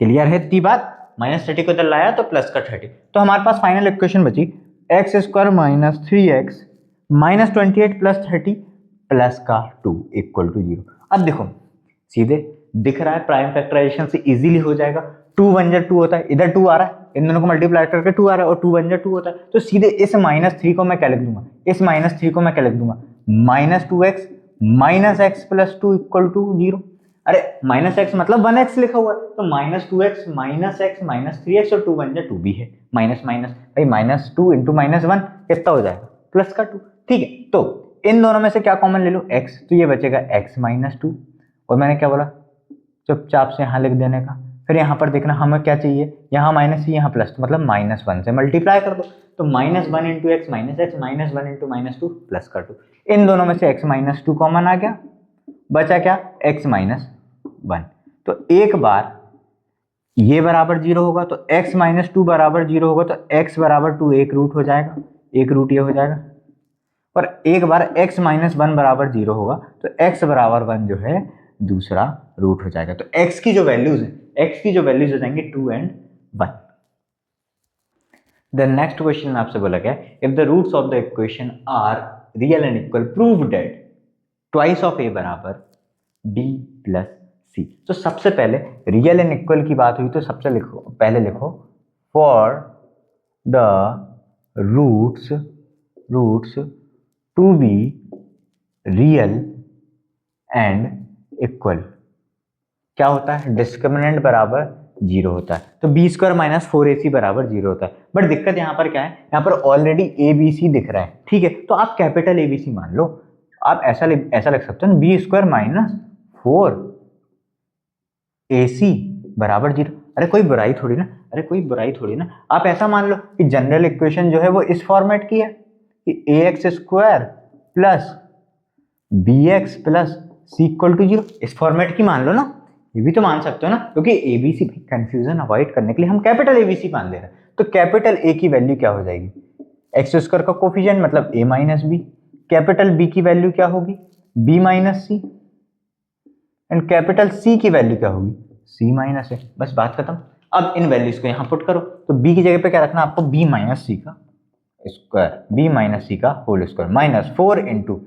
क्लियर है इतनी बात, -30 को इधर लाया तो प्लस का 30, तो हमारे पास फाइनल इक्वेशन बची x² minus 3x minus 28 plus 30 plus का 2 इक्वल टू 0। अब देखो सीधे दिख रहा है, प्राइम फैक्टराइजेशन से इजीली हो जाएगा, 2 1 जा 2 होता है, इधर 2 आ रहा है, इन दोनों को मल्टीप्लाई करके 2 आ रहा है, और 2 1 जा 2 होता है, तो सीधे इस -3 को मैं क्या लिख दूंगा, इस -3 को मैं क्या लिख दूंगा -2x minus x plus 2 equal to 0। अरे -x मतलब 1x लिखा हुआ है, तो -2x minus x minus 3x और 2 1 जा 2 भी है, माइनस माइनस भाई -2 इंटू -1 कितना हो जाएगा प्लस का 2, ठीक है। तो इन दोनों में से क्या कॉमन ले लो x, तो ये बचेगा x माइनस 2, और मैंने क्या बोला चुपचाप से यहाँ लिख देने का। फिर यहाँ पर देखना हमें क्या चाहिए, यहाँ माइनस यहाँ प्लस, तो मतलब -1 से मल्टीप्लाई कर दो, तो -1 into x minus X minus 1 into -2 plus का 2, इन दोनों में से x माइनस 2 कॉमन आ गया, बचा क्या x माइनस 1। तो एक बार ये बराबर 0 होगा तो x माइनस 2 बराबर 0 होगा, तो x बराबर 2 एक रूट हो जाएगा, एक रूट ये हो जाएगा, और एक बार x माइनस 1 बराबर 0 होगा तो x बराबर 1 जो है दूसरा रूट हो जाएगा। तो x की जो वैल्यूज है, x की जो वैल्यूज हो जाएंगे 2 एंड 1। देन नेक्स्ट क्वेश्चन में आपसे बोला गया if the roots of the equation are real and equal prove that twice of a बराबर b प्लस c। तो सबसे पहले रियल एंड इक्वल की बात हुई तो सबसे पहले लिखो for the roots to be real and equal. क्या होता है, डिस्क्रिमिनेंट बराबर जीरो होता है। तो बी स्क्वायर माइनस 4ac बराबर जीरो होता है। बट दिक्कत यहाँ पर क्या है, यहाँ पर ऑलरेडी ए बी सी दिख रहा है, ठीक है, तो आप कैपिटल ए बी सी मान लो। आप ऐसा लिख सकते हो ना, बी स्क्वायर माइनस 4ac बराबर जीरो। अरे कोई बुराई थोड़ी ना, अरे कोई बुराई थोड़ी ना। आप ऐसा मान लो कि जनरल इक्वेशन जो है वो इस फॉर्मेट की है कि a x square plus b x plus c equal to zero, इस फॉर्मेट की मान लो ना। ये भी तो मान सकते हो ना, क्योंकि एबीसी कंफ्यूजन अवॉइड करने के लिए हम कैपिटल एबीसी मान ले रहे हैं। तो कैपिटल ए की वैल्यू क्या हो जाएगी, एक्स स्क्वायर का कोफिशिएंट मतलब A minus B. Capital B की वैल्यू क्या होगी, B minus C. And capital C की वैल्यू क्या होगी, सी माइनस ए। बस बात खत्म। अब इन वैल्यूज को यहाँ पुट करो, तो बी की जगह पे क्या रखना आपको, बी माइनस सी का स्क्वायर, बी माइनस सी का whole square minus 4 into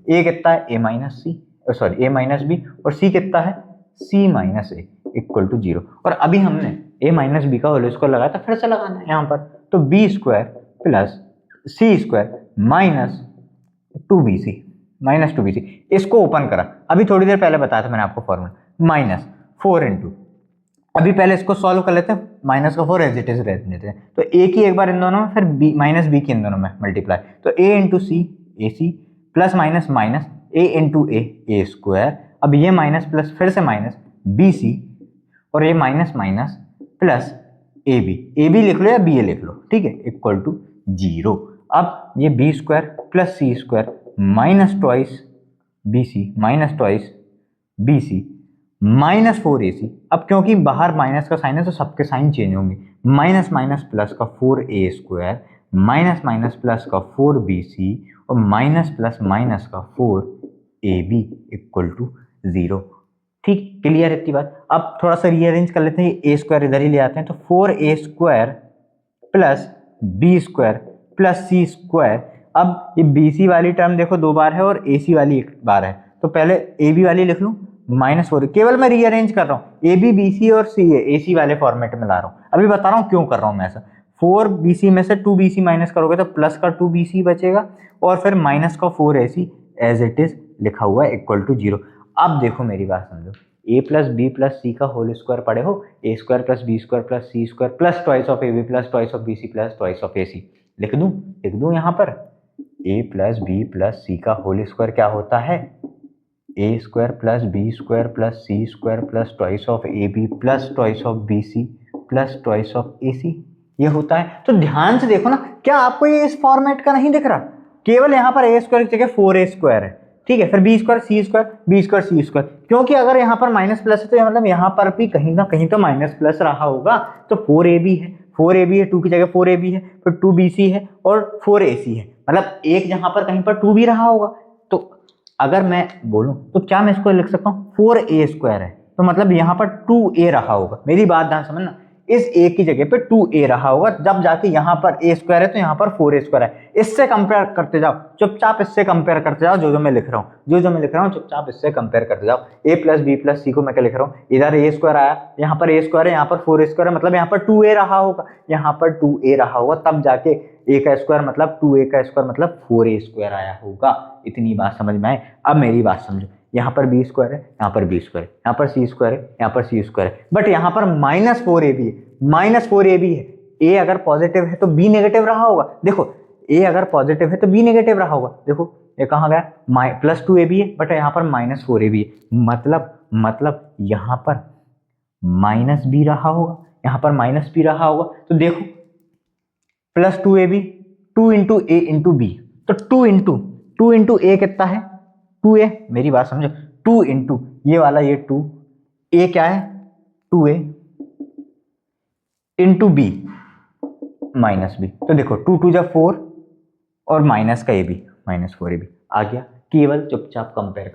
a कितना है, a minus c, sorry a minus b, और सी कितना है, c minus a equal to zero. और अभी हमने ए माइनस बी का होल स्क्वायर लगाया था, फिर से लगाना है यहाँ पर। तो b square plus c square minus 2bc, इसको ओपन करा। अभी थोड़ी देर पहले बताया था मैंने आपको फॉर्मूला, माइनस 4 इंटू, अभी पहले इसको सॉल्व कर लेते हैं, माइनस का 4 एज इट इज रहने देते हैं। तो ए की एक बार इन दोनों में, फिर बी माइनस बी की इन दोनों में मल्टीप्लाई। तो ए इंटू सी, ए सी, प्लस माइनस माइनस ए इंटू ए स्क्वायर। अब ये माइनस प्लस फिर से माइनस बी सी, और ये minus minus plus A B लिख लो या बी ए लिख लो, ठीक है, इक्वल टू जीरो। अब ये b square plus c square minus twice b c minus twice b c minus 4ac। अब क्योंकि बाहर माइनस का साइन है तो सबके साइन चेंज होंगे। माइनस माइनस प्लस का 4a square minus minus plus का 4bc और माइनस प्लस माइनस का 4ab इक्वल टू जीरो। ठीक, क्लियर है इतनी बात। अब थोड़ा सा रीअरेंज कर लेते हैं, ए स्क्वायर इधर ही ले आते हैं। तो 4a square plus b square plus c square. अब ये bc वाली टर्म देखो 2 बार है और ac वाली 1 बार है, तो पहले ab वाली लिख लूँ माइनस 4, केवल मैं रीअरेंज कर रहा हूँ, ए बी बी सी और सी ए सी वाले फॉर्मेट में ला रहा हूँ। अभी बता रहा हूँ क्यों कर रहा हूँ मैं ऐसा। 4bc में से 2bc माइनस करोगे तो प्लस का 2bc बचेगा, और फिर माइनस का 4ac एज इट इज लिखा हुआ है इक्वल टू जीरो। अब देखो मेरी बात समझो, a plus b plus c का होल स्क्वायर पढ़े हो, a square plus b square plus c square plus twice of a b plus twice of b c plus twice of a c. लिख दूँ यहाँ पर, a plus b plus c का होल स्क्वायर क्या होता है, a square plus b square plus c square plus twice of a b plus twice of b c plus twice of a सी, ये होता है। तो ध्यान से देखो ना, क्या आपको ये इस फॉर्मेट का नहीं दिख रहा, केवल यहाँ पर ए स्क्वायर की जगह 4a स्क्वायर है, ठीक है, फिर बी स्क्वायर सी स्क्वायर बी स्क्वायर सी स्क्वायर, क्योंकि अगर यहाँ पर माइनस प्लस है तो मतलब यहाँ पर भी कहीं ना कहीं तो माइनस प्लस रहा होगा। तो 4ab है, 4ab है, 2 की जगह 4ab है, फिर 2bc है और 4ac है, मतलब एक जहाँ पर कहीं पर 2 भी रहा होगा। तो अगर मैं बोलूं तो क्या मैं इसको लिख सकता हूँ, 4a स्क्वायर है, तो मतलब यहाँ पर 2a रहा होगा। मेरी बात ध्यान समझना, इस a की जगह पे 2a रहा होगा, जब जाके यहाँ पर a स्क्वायर है तो यहाँ पर 4a स्क्वायर है। इससे कंपेयर करते जाओ, चुपचाप इससे कंपेयर करते जाओ, जो मैं लिख रहा हूँ चुपचाप इससे कंपेयर करते जाओ। a प्लस बी प्लस सी को मैं क्या लिख रहा हूँ, इधर a स्क्वायर आया, यहाँ पर a स्क्वायर है, यहाँ पर 4a स्क्वायर है, मतलब यहाँ पर 2a रहा होगा, यहाँ पर 2a रहा होगा, तब जाके a का स्क्वायर मतलब 2a का स्क्वायर मतलब 4a स्क्वायर आया होगा। इतनी बात समझ में आए। अब मेरी बात समझो, यहाँ पर बी स्क्वायर है, यहाँ पर बी स्क्वायर है, यहाँ पर सी स्क्वायर है, यहाँ पर सी स्क्वायर है, बट यहाँ पर माइनस 4ab है, माइनस 4ab है। ए अगर पॉजिटिव है तो बी नेगेटिव रहा होगा, देखो ए अगर पॉजिटिव है तो बी नेगेटिव रहा होगा। देखो ये कहाँ गया, प्लस 2ab है, बट यहाँ पर माइनस 4ab है, मतलब यहाँ पर माइनस बी रहा होगा, यहाँ पर माइनस बी रहा होगा। तो देखो प्लस 2ab, 2 इंटू ए इंटू बी, तो 2 इंटू ए कितना है, 2a। मेरी बात समझो, 2 इंटू ये वाला ये 2, ए क्या है 2a into B minus B. तो देखो 2 2 जा 4 और माइनस का ए बी माइनस 4ab आ गया। केवल चुपचाप कंपेयर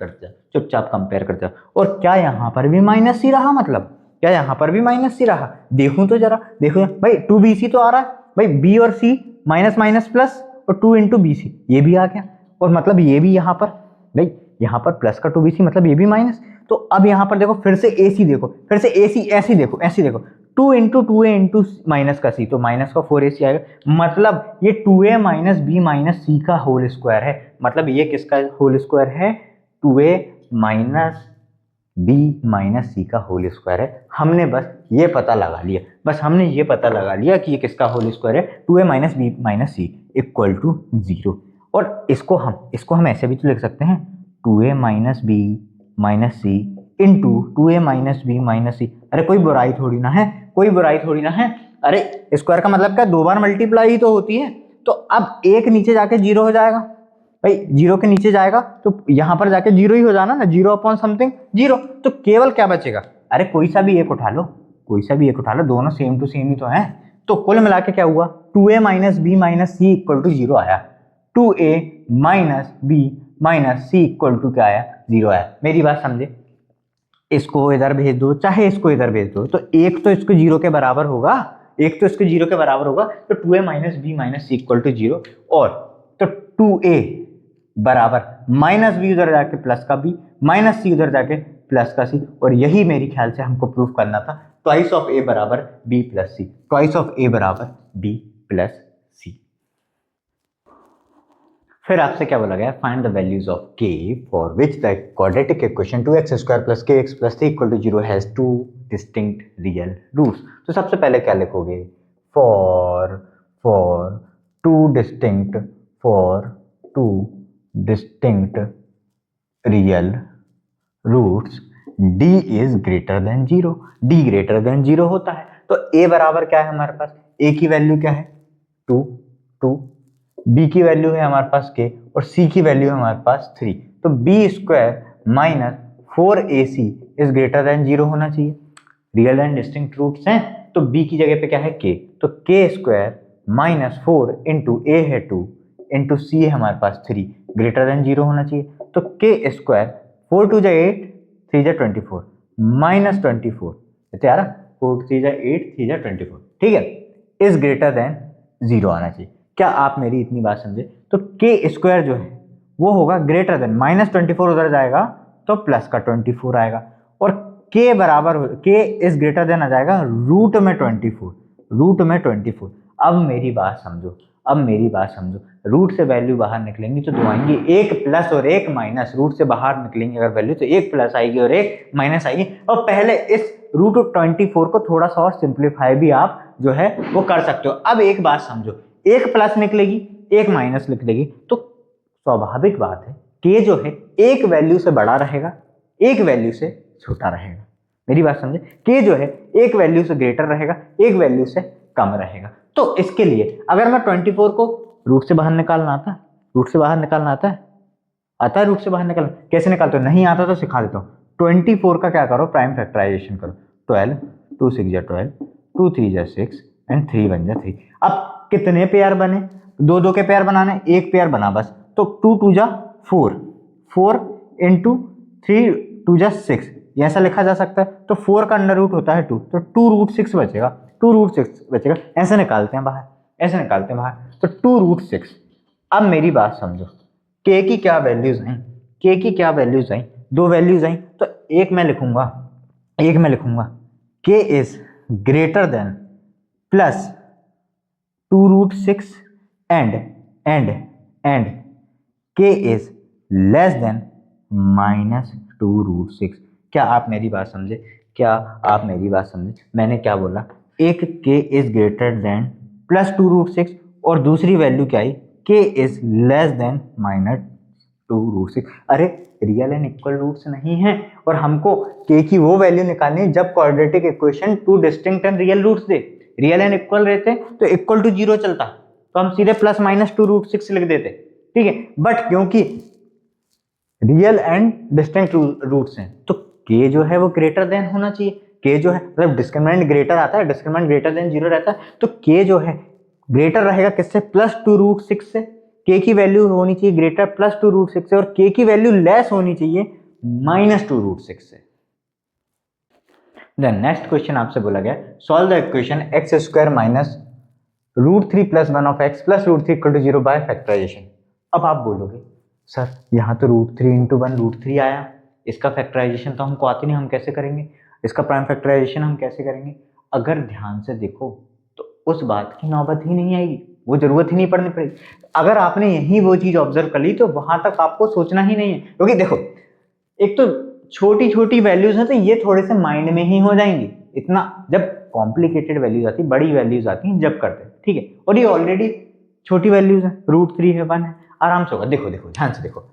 करते जाओ। और क्या यहाँ पर भी माइनस सी रहा, मतलब क्या यहाँ पर भी माइनस सी रहा, देखूं तो जरा, देखो भाई 2bc तो आ रहा है भाई, b और c माइनस माइनस प्लस और 2 इंटू बी सी, ये भी आ गया। और मतलब ये भी यहाँ पर भाई, यहाँ पर प्लस का 2bc मतलब ये भी माइनस। तो अब यहाँ पर देखो फिर से ac देखो, फिर से ac ऐसी देखो 2 इंटू 2a इंटू माइनस का c, तो माइनस का 4ac आएगा, मतलब ये 2a minus B minus c का होल स्क्वायर है। मतलब ये किसका होल स्क्वायर है, 2a minus B minus c का होल स्क्वायर है। हमने बस ये पता लगा लिया, कि ये किसका होल स्क्वायर है, 2a minus B minus C equal to 0। और इसको हम ऐसे भी तो लिख सकते हैं, 2a minus B minus c into 2a minus B minus c. अरे कोई बुराई थोड़ी ना है, अरे स्क्वायर का मतलब क्या, 2 बार मल्टीप्लाई ही तो होती है। तो अब एक नीचे जाके 0 हो जाएगा भाई, 0 के नीचे जाएगा तो यहां पर जाके 0 ही हो जाना ना, 0 अपॉन समथिंग 0। तो केवल क्या बचेगा, अरे कोई सा भी एक उठा लो, दोनों सेम टू सेम ही तो हैं। तो कुल मिला के क्या हुआ, 2a minus B minus C equal to 0 आया। 2a minus B minus C equal to क्या आया, 0 आया। मेरी बात समझे, इसको इधर भेज दो चाहे इसको इधर भेज दो, तो एक तो इसको 0 के बराबर होगा, तो 2a minus B minus C equal to 0। और तो 2a बराबर माइनस बी उधर जाके प्लस का बी, माइनस सी उधर जाके प्लस का सी। और यही मेरी ख्याल से हमको प्रूफ करना था, ट्वाइस ऑफ ए बराबर बी प्लस सी। फिर आपसे क्या बोला गया, find the values of k for which the quadratic equation 2x square plus kx plus 3 equal to 0 has two distinct real roots. तो सबसे पहले क्या लिखोगे, for two distinct real roots d is greater than 0, d greater than 0 होता है। तो a बराबर क्या है हमारे पास, a की वैल्यू क्या है 2, b की वैल्यू है हमारे पास k और c की वैल्यू है हमारे पास 3। तो b square minus 4ac is greater than 0 होना चाहिए। रियल एंड डिस्टिंक्ट रूट्स हैं, तो b की जगह पे क्या है k, तो k square minus 4 into a है 2 इंटू c है हमारे पास 3, ग्रेटर देन 0 होना चाहिए। तो k स्क्वायर 4 टू जा 8 3 जा 24 माइनस 24, यार 4 3 जा 8 3 जा 24, ठीक है, इज ग्रेटर देन 0 आना चाहिए। क्या आप मेरी इतनी बात समझे, तो k स्क्वायर जो है वो होगा ग्रेटर देन, माइनस 24 उधर जाएगा तो प्लस का 24 आएगा, और k बराबर k इज ग्रेटर देन आ जाएगा रूट में 24। अब मेरी बात समझो, रूट से वैल्यू बाहर निकलेंगी तो दो आएंगी, एक प्लस और एक माइनस। रूट से बाहर निकलेंगी अगर वैल्यू तो एक प्लस आएगी और एक माइनस आएगी। और पहले इस रूट 24 को थोड़ा सा और सिंप्लीफाई भी आप जो है वो कर सकते हो। अब एक बात समझो, एक प्लस निकलेगी एक माइनस निकलेगी, तो स्वाभाविक बात है के जो है एक वैल्यू से बड़ा रहेगा, एक वैल्यू से छोटा रहेगा। मेरी बात समझे, के जो है एक वैल्यू से ग्रेटर रहेगा, एक वैल्यू से कम रहेगा। तो इसके लिए अगर मैं 24 को रूट से बाहर निकालना आता है, रूट से बाहर निकालना कैसे निकालते हो, नहीं आता तो सिखा देता हूँ। 24 का क्या करो, प्राइम फैक्टराइजेशन करो, 12 2 6 जा 12 2 3 जा 6 एंड 3 1 जा 3। अब कितने पेयर बने, दो के पेयर बनाने, एक पेयर बना बस, तो 2 2 जा 4 इंटू 3 2 जा 6, ऐसा लिखा जा सकता है। तो 4 का अंडर रूट होता है 2, तो 2 रूट 6 बचेगा, ऐसे निकालते हैं बाहर, तो 2 रूट 6। अब मेरी बात समझो, के की क्या वैल्यूज आई, दो वैल्यूज आई, तो एक मैं लिखूंगा k is greater than plus 2 root 6 and k is less than minus 2 root 6। क्या आप मेरी बात समझे, मैंने क्या बोला, एक K is greater than plus 2 root 6 और दूसरी वैल्यू क्या आई, K is less than minus 2 root 6। अरे रियल एंड इक्वल रूट्स नहीं है, और हमको के की वो वैल्यू निकालनी है जब quadratic equation 2 distinct and real roots दे। रियल एंड इक्वल रहते तो इक्वल टू 0 चलता, तो हम सीधे प्लस माइनस 2 रूट 6 लिख देते, ठीक है। बट क्योंकि रियल एंड डिस्टिंक्ट रूट्स हैं, तो के जो है वो ग्रेटर देन होना चाहिए। के जो है मतलब डिस्क्रिमिनेंट ग्रेटर आता है, डिस्क्रिमिनेंट ग्रेटर देन 0 रहता है, तो के जो है ग्रेटर रहेगा किससे, प्लस 2 रूट 6 से। के की वैल्यू होनी चाहिए ग्रेटर प्लस 2 रूट 6 से, और के की वैल्यू लेस होनी चाहिए माइनस 2 रूट 6 से। देन नेक्स्ट क्वेश्चन आपसे बोला गया, solve the equation x square minus root 3 plus 1 of X plus root 3 equal to 0 by factorization. अब आप बोलोगे सर यहाँ तो रूट 3 इंटू 1 रूट 3 आया, इसका फैक्टराइजेशन तो हमको आती नहीं, हम कैसे करेंगे, इसका प्राइम फैक्टराइजेशन हम कैसे करेंगे। अगर ध्यान से देखो तो उस बात की नौबत ही नहीं आएगी, वो जरूरत ही नहीं पड़नी पड़ेगी। अगर आपने यही वो चीज ऑब्जर्व कर ली तो वहां तक आपको सोचना ही नहीं है, क्योंकि देखो एक तो छोटी छोटी वैल्यूज हैं तो ये थोड़े से माइंड में ही हो जाएंगी, इतना जब कॉम्प्लिकेटेड वैल्यूज आती, बड़ी वैल्यूज आती हैं जब करते हैं, ठीक है। और ये ऑलरेडी छोटी वैल्यूज है, √3 है, 1 है, आराम से होगा। देखो देखो ध्यान से देखो,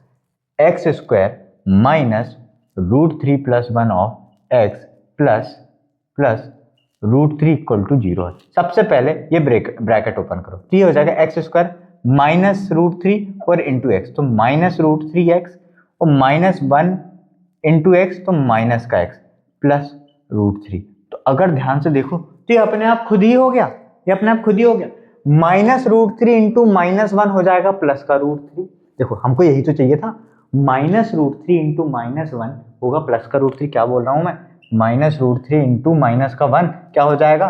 X square minus √3 plus 1 of X plus √3 equal to 0 है। सबसे पहले ये ब्रैकेट ओपन करो तो ये हो जाएगा एक्स स्क्वायर माइनस √3 और इंटू एक्स, तो माइनस √3x और -1 इंटू एक्स तो माइनस का x प्लस √3। तो अगर ध्यान से देखो तो ये अपने आप खुद ही हो गया, ये अपने आप खुद ही हो गया। माइनस √3 इंटू -1 हो जाएगा प्लस का √3। देखो हमको यही तो चाहिए था, माइनस √3 इंटू -1 होगा प्लस का √3। क्या बोल रहा हूं मैं, माइनस √3 इंटू माइनस का 1 क्या हो जाएगा,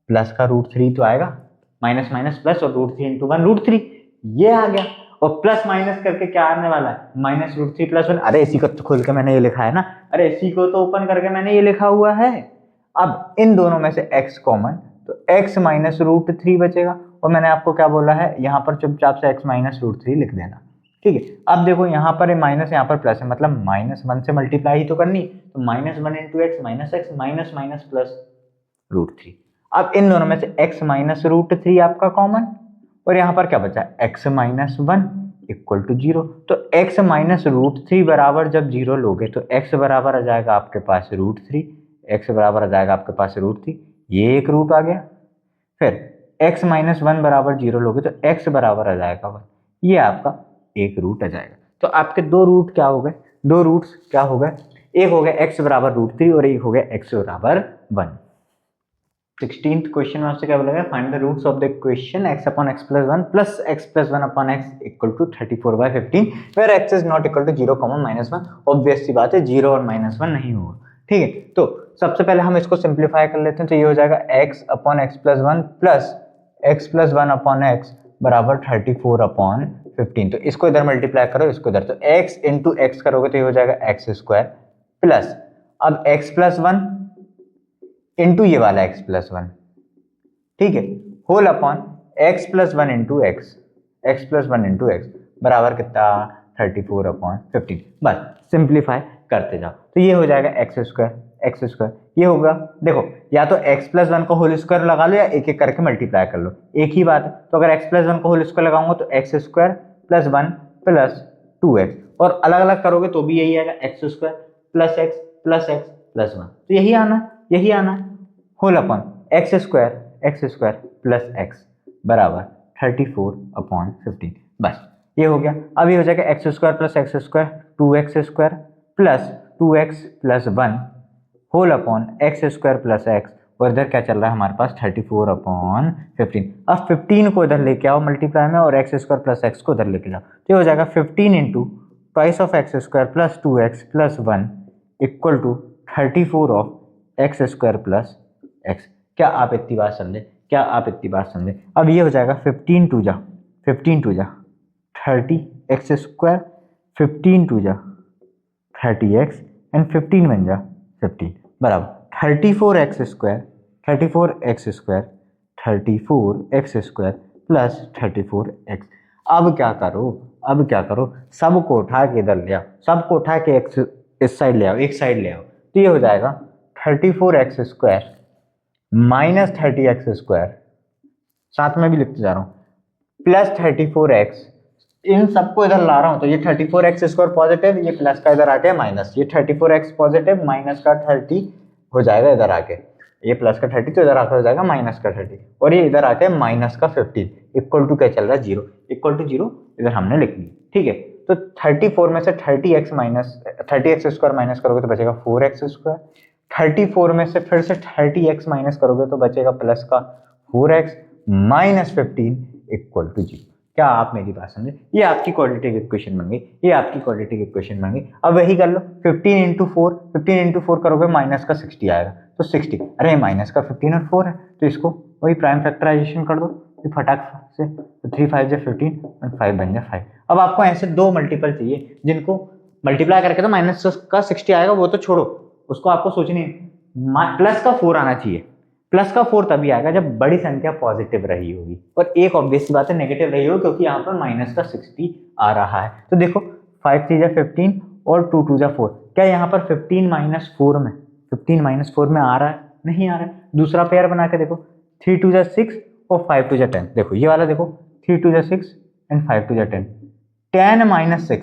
प्लस का √3 तो आएगा, माइनस माइनस प्लस और √3 इंटू 1 √3, ये आ गया। और प्लस माइनस करके क्या आने वाला है, माइनस √3 प्लस 1। अरे इसी को तो खोल के मैंने ये लिखा है ना, अरे इसी को तो ओपन करके मैंने ये लिखा हुआ है। अब इन दोनों में से x कॉमन, तो x माइनस √3 बचेगा, और मैंने आपको क्या बोला है, यहाँ पर चुपचाप से x माइनस √3 लिख देना, ठीक है। अब देखो यहाँ पर माइनस, यहाँ पर प्लस है, मतलब -1 से मल्टीप्लाई ही तो करनी, तो -1 into x minus X minus minus plus √3। अब इन दोनों में से x माइनस √3 आपका कॉमन, और यहाँ पर क्या बचा, x माइनस 1 इक्वल टू 0। तो x माइनस √3 बराबर जब 0 लोगे तो x बराबर आ जाएगा आपके पास √3, x बराबर आ जाएगा आपके पास √3, ये एक रूट आ गया। फिर x माइनस 1 बराबर 0 लोगे तो x बराबर आ जाएगा 1, ये आपका एक रूट आ जाएगा। तो आपके दो रूट क्या हो गए, दो रूट्स क्या हो गए, एक हो गया x बराबर √3 और एक हो गया x बराबर 1। 16th क्वेश्चन में आपसे क्या बोला गया, find the roots of the equation x upon x plus 1 plus x plus 1 upon x equal to 34/15 where x is not equal to 0, -1। Obvious सी बात है 0 और -1 नहीं होगा, ठीक है। तो सबसे पहले हम इसको सिंप्लीफाई कर लेते हैं, तो ये हो जाएगा x upon x plus 1 plus x plus 1 upon x बराबर 34/15। तो इसको इधर मल्टीप्लाई करो, इसको इधर, तो x इंटू एक्स करोगे तो ये हो जाएगा x स्क्वायर प्लस, अब x प्लस 1 इंटू ये वाला x प्लस 1, ठीक है, whole upon x plus 1 into X, x plus 1 into X बराबर कितना, 34/15। बस सिंप्लीफाई करते जाओ तो ये हो जाएगा x स्क्वायर, ये होगा, देखो या तो x प्लस 1 को होल स्क्वायर लगा लो या एक एक करके मल्टीप्लाई कर लो, एक ही बात है। तो अगर x प्लस 1 को होल स्क्वायर लगाऊंगा तो x square plus 1 plus 2x, और अलग अलग करोगे तो भी यही आएगा, x square plus x plus x plus 1, तो यही आना whole upon x square plus x बराबर 34/15। बस ये हो गया। अब ये हो जाएगा x square plus x square 2x square plus 2x plus 1 whole upon x square plus x, और इधर क्या चल रहा है हमारे पास 34/15। अब 15 को इधर लेके आओ मल्टीप्लाई में, और x स्क्वायर प्लस x को इधर लेके जाओ, तो ये हो जाएगा 15 into twice of x square plus 2x plus 1 equal to 34 of x square plus x। क्या आप इतनी बात समझे, अब ये हो जाएगा 15 टू जा 30 x स्क्वायर, 15 टू जा 30x एंड 15 बन जा 15 बराबर 34x स्क्वायर प्लस 34x। अब क्या करो, सबको उठा के इधर ले आओ, सबको उठा के x इस साइड ले आओ, एक साइड ले आओ, तो ये हो जाएगा 34x square minus 30x square, साथ में भी लिखते जा रहा हूं, प्लस 34x, इन सबको इधर ला रहा हूं, तो ये 34x स्क्वायर पॉजिटिव, ये प्लस का इधर आके माइनस, ये 34x पॉजिटिव माइनस का 30 हो जाएगा इधर आके, ये प्लस का 30 तो इधर आके हो जाएगा माइनस का 30, और ये इधर आके माइनस का 15 इक्वल टू क्या चल रहा है 0, इक्वल टू 0 इधर हमने लिख ली, ठीक है। तो 34 में से 30x स्क्वायर माइनस करोगे तो बचेगा 4x स्क्वायर, 34 में से फिर से 30x माइनस करोगे तो बचेगा प्लस का 4x माइनस 15 इक्वल टू 0। क्या आप मेरी बात समझे, ये आपकी क्वाड्रेटिक इक्वेशन बन गई। अब वही कर लो, 15 इंटू 4 करोगे माइनस का 60 आएगा, तो 60, अरे माइनस का 15 और 4 है, तो इसको वही प्राइम फैक्टराइजेशन कर दो फटाक से, तो 3 5 जा 15 और 5 बन जा 5। अब आपको ऐसे दो मल्टीपल चाहिए जिनको मल्टीप्लाई करके तो माइनस का 60 आएगा, वो तो छोड़ो, उसको आपको सोचनी है, प्लस का 4 आना चाहिए। प्लस का 4 तभी आएगा जब बड़ी संख्या पॉजिटिव रही होगी, और एक ऑब्वियस बात है नेगेटिव रही होगी, क्योंकि यहाँ पर माइनस का 60 आ रहा है। तो देखो 5 3 जा 15 और 2 2 जा 4। क्या यहाँ पर 15 - 4 में 15 - 4 में आ रहा है? नहीं आ रहा है। दूसरा पेयर बना के देखो, 3 2 जा 6 और 5 2 जा 10। देखो ये वाला देखो, 3 2 जा 6 एंड 5 2 जा 10। 10 - 6,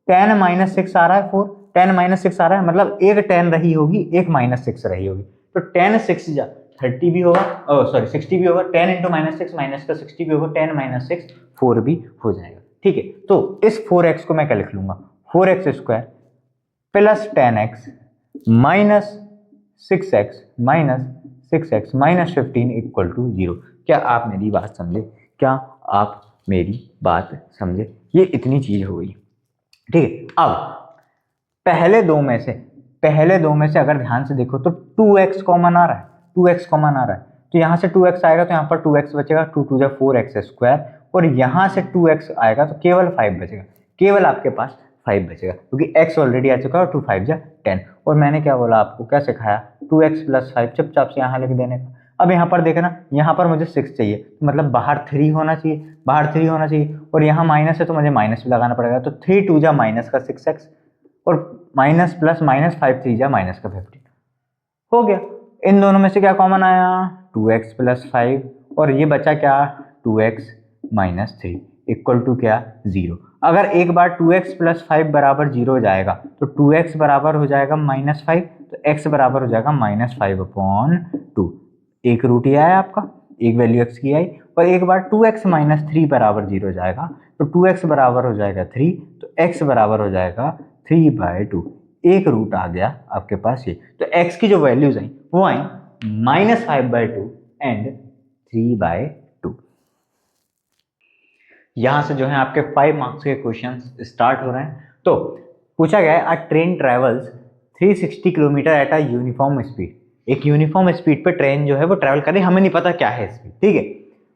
10 - 6 आ रहा है 4, 10 - 6 आ रहा है, मतलब एक 10 रही होगी, एक -6 रही होगी। तो 10 6 जा 30 भी होगा, सॉरी 60 भी होगा। 10 × -6 माइनस का 60 भी होगा। 10 - 6 4 भी हो जाएगा। ठीक है, तो इस 4x को मैं क्या लिख लूंगा, 4x² plus 10x minus 6x minus 6x minus 15 equal to 0। क्या आप मेरी बात समझे? क्या आप मेरी बात समझे? ये इतनी चीज हो गई। ठीक है, अब पहले दो में से अगर ध्यान से देखो तो 2x कॉमन आ रहा है, 2x कॉमन आ रहा है। तो यहाँ से 2x आएगा तो यहाँ पर 2x बचेगा, 2 2 जा 4x²। और यहाँ से 2x आएगा तो केवल 5 बचेगा, केवल आपके पास 5 बचेगा, क्योंकि x ऑलरेडी आ चुका है और 2 5 जा 10। और मैंने क्या बोला आपको, क्या सिखाया, 2x + 5 चुपचाप से यहाँ लिख देने का। अब यहाँ पर देखना, यहाँ पर मुझे 6 चाहिए, मतलब बाहर 3 होना चाहिए, बाहर 3 होना चाहिए। और यहाँ माइनस है तो मुझे माइनस भी लगाना पड़ेगा। तो 3 2 जा माइनस का 6x और माइनस प्लस माइनस 5 3 जा माइनस का 15 हो गया। इन दोनों में से क्या कॉमन आया, 2x + 5 और ये बचा क्या, 2x - 3 इक्वल टू क्या, 0। अगर एक बार 2x + 5 बराबर 0 हो जाएगा तो 2x बराबर हो जाएगा -5, तो x बराबर हो जाएगा -5/2। एक रूट ही आया आपका, एक वैल्यू x की आई। और एक बार 2x - 3 बराबर 0 हो जाएगा तो 2x बराबर हो जाएगा 3, तो x बराबर हो जाएगा 3/2। एक रूट आ गया आपके पास ये। तो x की जो वैल्यूज आई वो आई -5/2 एंड 3/2। यहां से जो है आपके 5 मार्क्स के क्वेश्चंस स्टार्ट हो रहे हैं। तो पूछा गया है, अ train travels 360 kilometre at a uniform speed. एक यूनिफॉर्म स्पीड पे ट्रेन जो है वो ट्रेवल कर रही है, हमें नहीं पता क्या है स्पीड। ठीक है,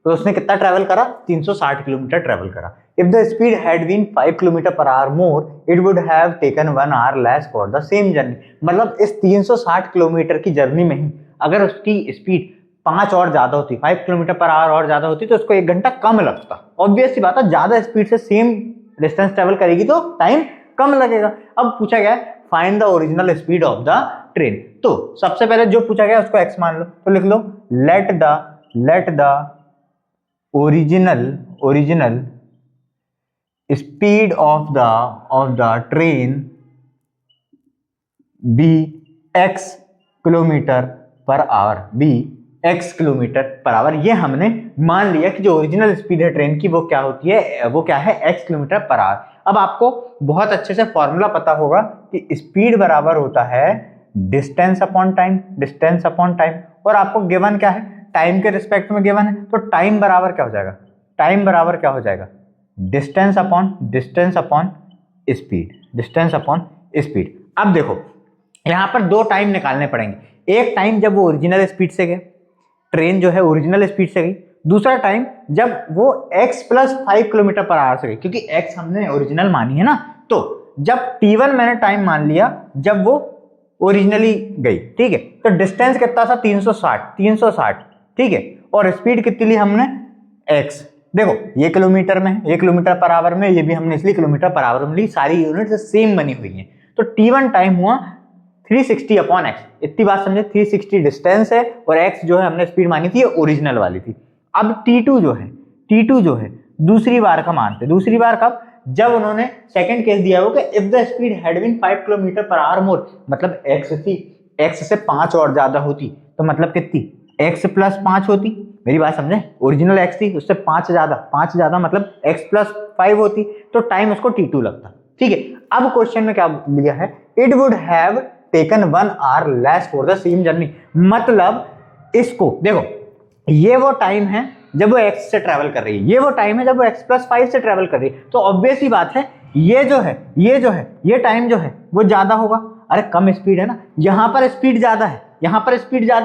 तो उसने कितना ट्रेवल करा, 360 किलोमीटर ट्रेवल करा। If the speed had been 5 kilometre per hour more it would have taken 1 hour less for the same journey. मतलब इस 360 किलोमीटर की जर्नी में ही अगर उसकी स्पीड 5 और ज्यादा होती, 5 किलोमीटर/आवर और ज्यादा होती, तो उसको 1 घंटा कम लगता। ऑब्वियस सी बात है, ज्यादा स्पीड से सेम डिस्टेंस ट्रेवल करेगी तो टाइम कम लगेगा। अब पूछा गया है find the original speed of the train. तो सबसे पहले जो पूछा गया उसको x मान लो, तो लिख लो let the original speed of the train be x kilometre per hour, be x kilometre per hour. ये हमने मान लिया कि जो ओरिजिनल स्पीड है ट्रेन की वो क्या होती है, वो क्या है, x किलोमीटर/आवर। अब आपको बहुत अच्छे से फॉर्मूला पता होगा कि स्पीड बराबर होता है distance upon time, distance upon time. और आपको गिवन क्या है, टाइम के रिस्पेक्ट में गिवन है, तो टाइम बराबर क्या हो जाएगा, टाइम बराबर क्या हो जाएगा, distance upon speed, distance upon speed. अब देखो यहां पर दो टाइम निकालने पड़ेंगे। एक टाइम जब वो ओरिजिनल स्पीड से गए, ट्रेन जो है ओरिजिनल स्पीड से गई। दूसरा टाइम जब वो x + 5 किलोमीटर/आवर से गई, क्योंकि x हमने ओरिजिनल मानी है ना। तो जब t1 मैंने टाइम मान लिया जब वो ओरिजिनली गई। ठीक है, तो डिस्टेंस कितना था, 360। ठीक है, और स्पीड कितनी ली हमने, x। देखो ये किलोमीटर में, ये किलोमीटर/आवर में, ये भी हमने इसलिए किलोमीटर/आवर में ली, सारी यूनिट्स सेम बनी हुई हैं। तो t1 टाइम हुआ 360/x। इतनी बात समझे, 360 डिस्टेंस है और x जो है हमने स्पीड मानी थी, ओरिजिनल वाली थी। अब t2 जो है दूसरी बार का मानते, दूसरी बार कब, जब उन्होंने सेकंड केस दिया हो कि if the speed had been 5 kilometre per hour more, मतलब x थी, x से 5 और ज्यादा होती, तो मतलब कितनी, x + 5 होती। मेरी बात समझे, ओरिजिनल x थी, उससे 5 ज्यादा मतलब x + 5 होती, तो टाइम उसको t2 लगता। ठीक है, अब क्वेश्चन में क्या दिया है, it would have taken 1 hour less for the same journey. मतलब इसको देखो, ये वो टाइम है जब वो x से ट्रेवल कर रही है, ये वो टाइम है जब वो x + 5 से ट्रेवल कर रही है। तो ऑब्वियस ही बात है ये टाइम जो है वो ज्यादा होगा। अरे कम स्पीड है ना, यहाँ पर स्पीड ज्यादा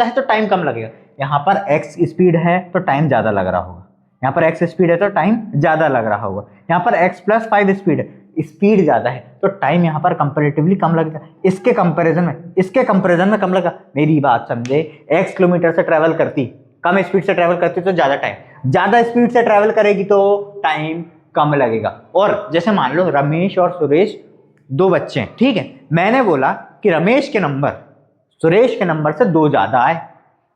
है, तो टाइम कम लगेगा। यहाँ पर x स्पीड है तो टाइम ज्यादा लग रहा होगा, यहाँ पर x स्पीड है तो टाइम ज्यादा लग रहा होगा। यहाँ पर x + 5 स्पीड है, स्पीड ज्यादा है तो टाइम यहाँ पर कंपैरेटिवली कम लगेगा। इसके कंपैरिजन में कम लगा। मेरी बात समझे, x किलोमीटर से ट्रेवल करती, कम स्पीड से ट्रेवल करती तो ज्यादा टाइम, ज्यादा स्पीड से ट्रेवल करेगी तो टाइम कम लगेगा। और जैसे मान लो रमेश और सुरेश दो बच्चे हैं, ठीक है। मैंने बोला कि रमेश के नंबर सुरेश के नंबर से 2 ज्यादा है,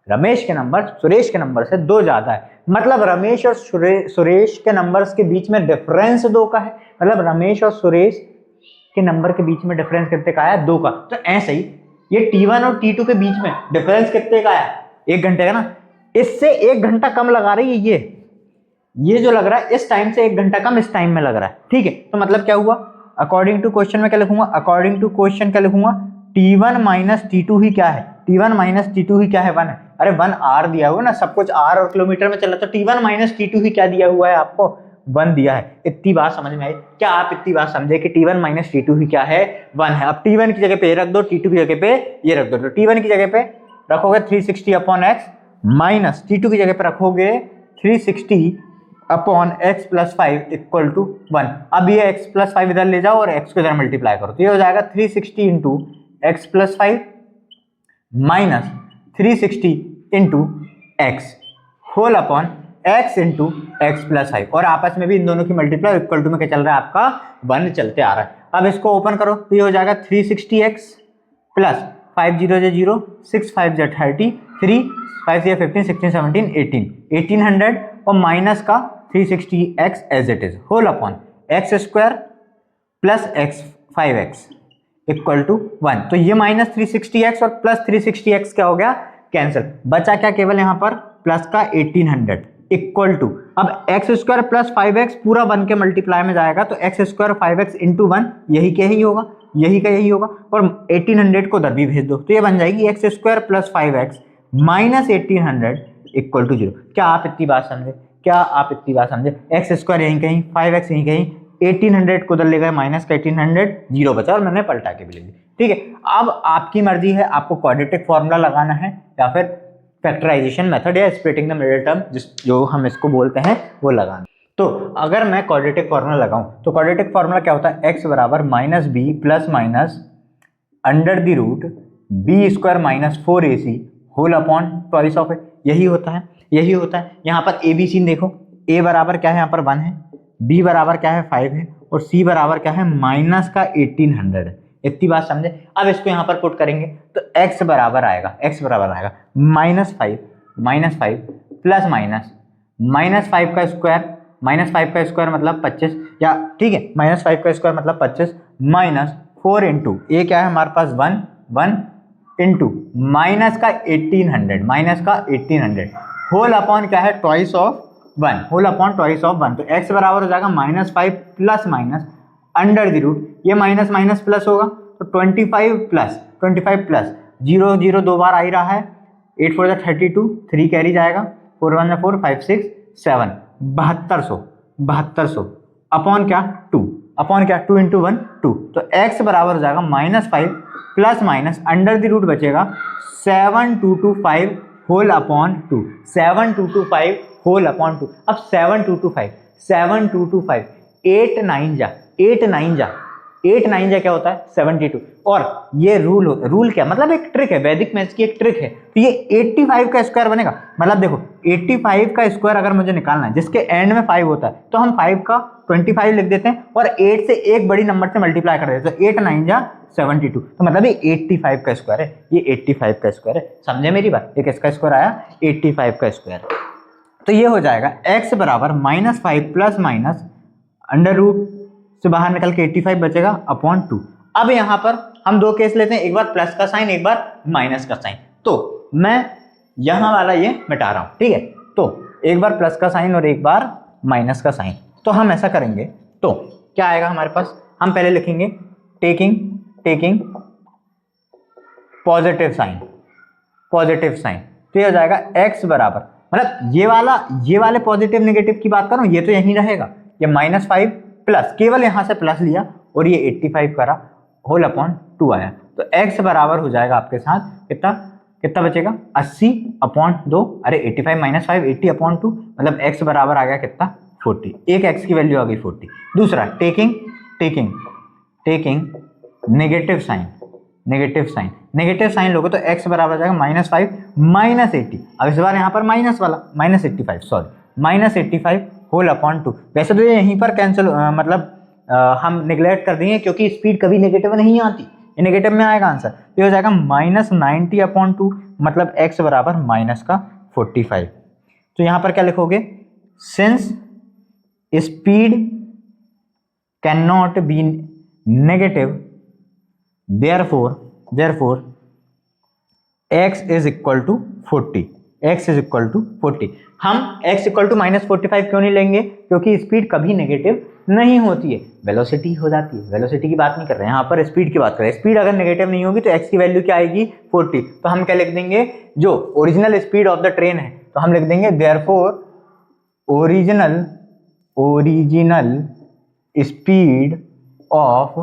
रमेश के नंबर सुरेश के नंबर से 2 ज्यादा है, मतलब रमेश और सुरेश के नंबर्स के बीच में डिफरेंस 2 का है, मतलब रमेश और सुरेश के नंबर के बीच में डिफरेंस कितने का आया, 2 का। तो ऐसे ही ये T1 और T2 के बीच में डिफरेंस कितने का आया, 1 घंटे का ना। इससे 1 घंटा कम लगा रही है ये जो लग रहा है इस टाइम से 1 घंटा कम इस टाइम में लग रहा है, ठीक है। तो मतलब क्या हुआ, अकॉर्डिंग टू क्वेश्चन में क्या लिखूंगा, अकॉर्डिंग टू क्वेश्चन क्या लिखूंगा, T1 माइनस T2 ही क्या है, T1 माइनस T2 ही क्या है, 1 है। अरे 1 R दिया हुआ ना, सब कुछ R और किलोमीटर में चल रहा, तो T1 माइनस T2 ही क्या दिया हुआ है आपको, 1 दिया है। इतनी बात समझ में आई क्या, आप इतनी बात समझे कि T1 माइनस T2 ही क्या है, 1 है। अब T1 की जगह पे ये रख दो, T2 की जगह पे ये रख दो, तो T1 की जगह पे रखोगे 360 अपॉन x माइनस T2 की जगह पे रखोगे 360 upon x plus 5 equal to 1। अब ये x प्लस 5 इधर ले जाओ और x को इधर मल्टीप्लाई करो, तो ये हो जाएगा 360 into X plus 5 minus 360 into X whole upon x into X plus 5, और आपस में भी इन दोनों की मल्टीप्लाई इक्वल टू में क्या चल रहा है आपका 1 चलते आ रहा है। अब इसको ओपन करो तो ये हो जाएगा 360x प्लस 5 0 0 6 5 30 3 5 15 16 17 18 1800 और माइनस का 360x as it is whole upon X square plus X 5x equal to 1। तो ये माइनस 360x और प्लस 360x क्या हो गया, कैंसिल। बचा क्या केवल यहाँ पर प्लस का 1800 इक्वल टू, अब एक्स स्क्वायर प्लस 5x पूरा 1 के मल्टीप्लाई में जाएगा, तो एक्स स्क्वायर 5x इंटू 1 यही का यही होगा, यही का यही होगा, और 1800 को उधर भी भेज दो, तो ये बन जाएगी x square plus 5x minus 1800 equal to 0। क्या आप इतनी बात समझे, क्या आप इतनी बात समझे, एक्स स्क्वायर यहीं कहीं 5x यहीं कहीं, 1800 को उधर ले गए माइनस का 1800 0 बचा और मैंने पलटा के भी ले ली, ठीक है। अब आपकी मर्जी है, आपको क्वाड्रेटिक फॉर्मूला लगाना है या फिर फैक्टराइजेशन मेथड या स्प्लिटिंग द मिडिल टर्म जो हम इसको बोलते हैं वो लगाना। तो अगर मैं क्वाड्रेटिक फॉर्मूला लगाऊं तो क्वाड्रेटिक फॉर्मूला क्या होता है, x बराबर minus b plus minus under the root b square minus 4ac whole upon twice of a, यही होता है, यही होता है। यहाँ पर ए बी सी देखो, a बराबर क्या है यहाँ पर 1 है, b बराबर क्या है 5 है, और c बराबर क्या है माइनस का 1800 है। इतनी बात समझे। अब इसको यहाँ पर पुट करेंगे तो x बराबर आएगा माइनस 5 प्लस माइनस 5 का स्क्वायर, माइनस 5 का स्क्वायर मतलब 25, या ठीक है माइनस 5 का स्क्वायर मतलब 25 माइनस 4 इंटू ए क्या है हमारे पास 1 इंटू माइनस का 1800 होल अपॉन क्या है twice of 1, whole upon twice of 1। तो x बराबर हो जाएगा minus 5 plus minus under the root, ये माइनस माइनस प्लस होगा तो 25 प्लस 0 0 दो बार आ ही रहा है, 8 4 32 3 कैरी जाएगा, 4 1 4 5 6 7 7200 अपॉन क्या 2, अपॉन क्या 2 इंटू 1 2। तो x बराबर हो जाएगा minus 5 plus minus under the root बचेगा 7225 होल अपॉन 2, 7225 होल अपॉन 2। अब 7225 8 9 जा क्या होता है 72, और ये रूल क्या मतलब एक ट्रिक है, वैदिक मैथ्स की एक ट्रिक है। तो ये 85 का स्क्वायर बनेगा, मतलब देखो 85 का स्क्वायर अगर मुझे निकालना है जिसके एंड में 5 होता है तो हम 5 का 25 लिख देते हैं और 8 से एक बड़ी नंबर से मल्टीप्लाई कर देते हैं, तो 8 9 जा 72, तो मतलब ये 85 का स्क्वायर है, ये 85 का स्क्वायर है। समझे मेरी बात, एक इसका स्क्वायर आया 85 का स्क्वायर। तो ये हो जाएगा x बराबर minus 5 plus minus under root से बाहर निकल के 85 बचेगा अपॉन 2। अब यहाँ पर हम दो केस लेते हैं, एक बार प्लस का साइन एक बार माइनस का साइन, तो मैं यहाँ वाला ये मिटा रहा हूँ, ठीक है। तो एक बार प्लस का साइन और एक बार माइनस का साइन, तो हम ऐसा करेंगे तो क्या आएगा हमारे पास, हम पहले लिखेंगे टेकिंग पॉजिटिव साइन, तो ये हो जाएगा x बराबर, मतलब ये वाले पॉजिटिव नेगेटिव की बात करूं ये तो यहीं रहेगा, ये माइनस 5 प्लस केवल यहां से प्लस लिया और ये 85 करा होल अपॉन 2 आया, तो x बराबर हो जाएगा आपके साथ कितना बचेगा 80 अपॉन 2, अरे 85 माइनस 5 80 अपॉन 2, मतलब x बराबर आ गया कितना 40, एक x की वैल्यू आ गई 40। दूसरा टेकिंग नेगेटिव साइन लोगे तो x बराबर आ जाएगा माइनस 5 माइनस 80, अब इस बार यहाँ पर माइनस वाला माइनस 85 होल अपॉन 2। वैसे तो ये यहीं पर कैंसिल मतलब हम निगलेक्ट कर देंगे क्योंकि स्पीड कभी नेगेटिव नहीं आती, ये नेगेटिव में आएगा आंसर, तो हो जाएगा -90/2, मतलब x बराबर -45। तो यहाँ पर क्या लिखोगे, since speed can not be negative therefore x is equal to 40, x is equal to 40। हम x इक्वल टू -45 क्यों नहीं लेंगे, क्योंकि स्पीड कभी नेगेटिव नहीं होती है, वेलोसिटी हो जाती है, वेलोसिटी की बात नहीं कर रहे हैं यहाँ पर, स्पीड की बात कर रहे हैं। स्पीड अगर नेगेटिव नहीं होगी तो x की वैल्यू क्या आएगी, 40। तो हम क्या लिख देंगे, जो original speed of the train है, तो हम लिख देंगे therefore original speed of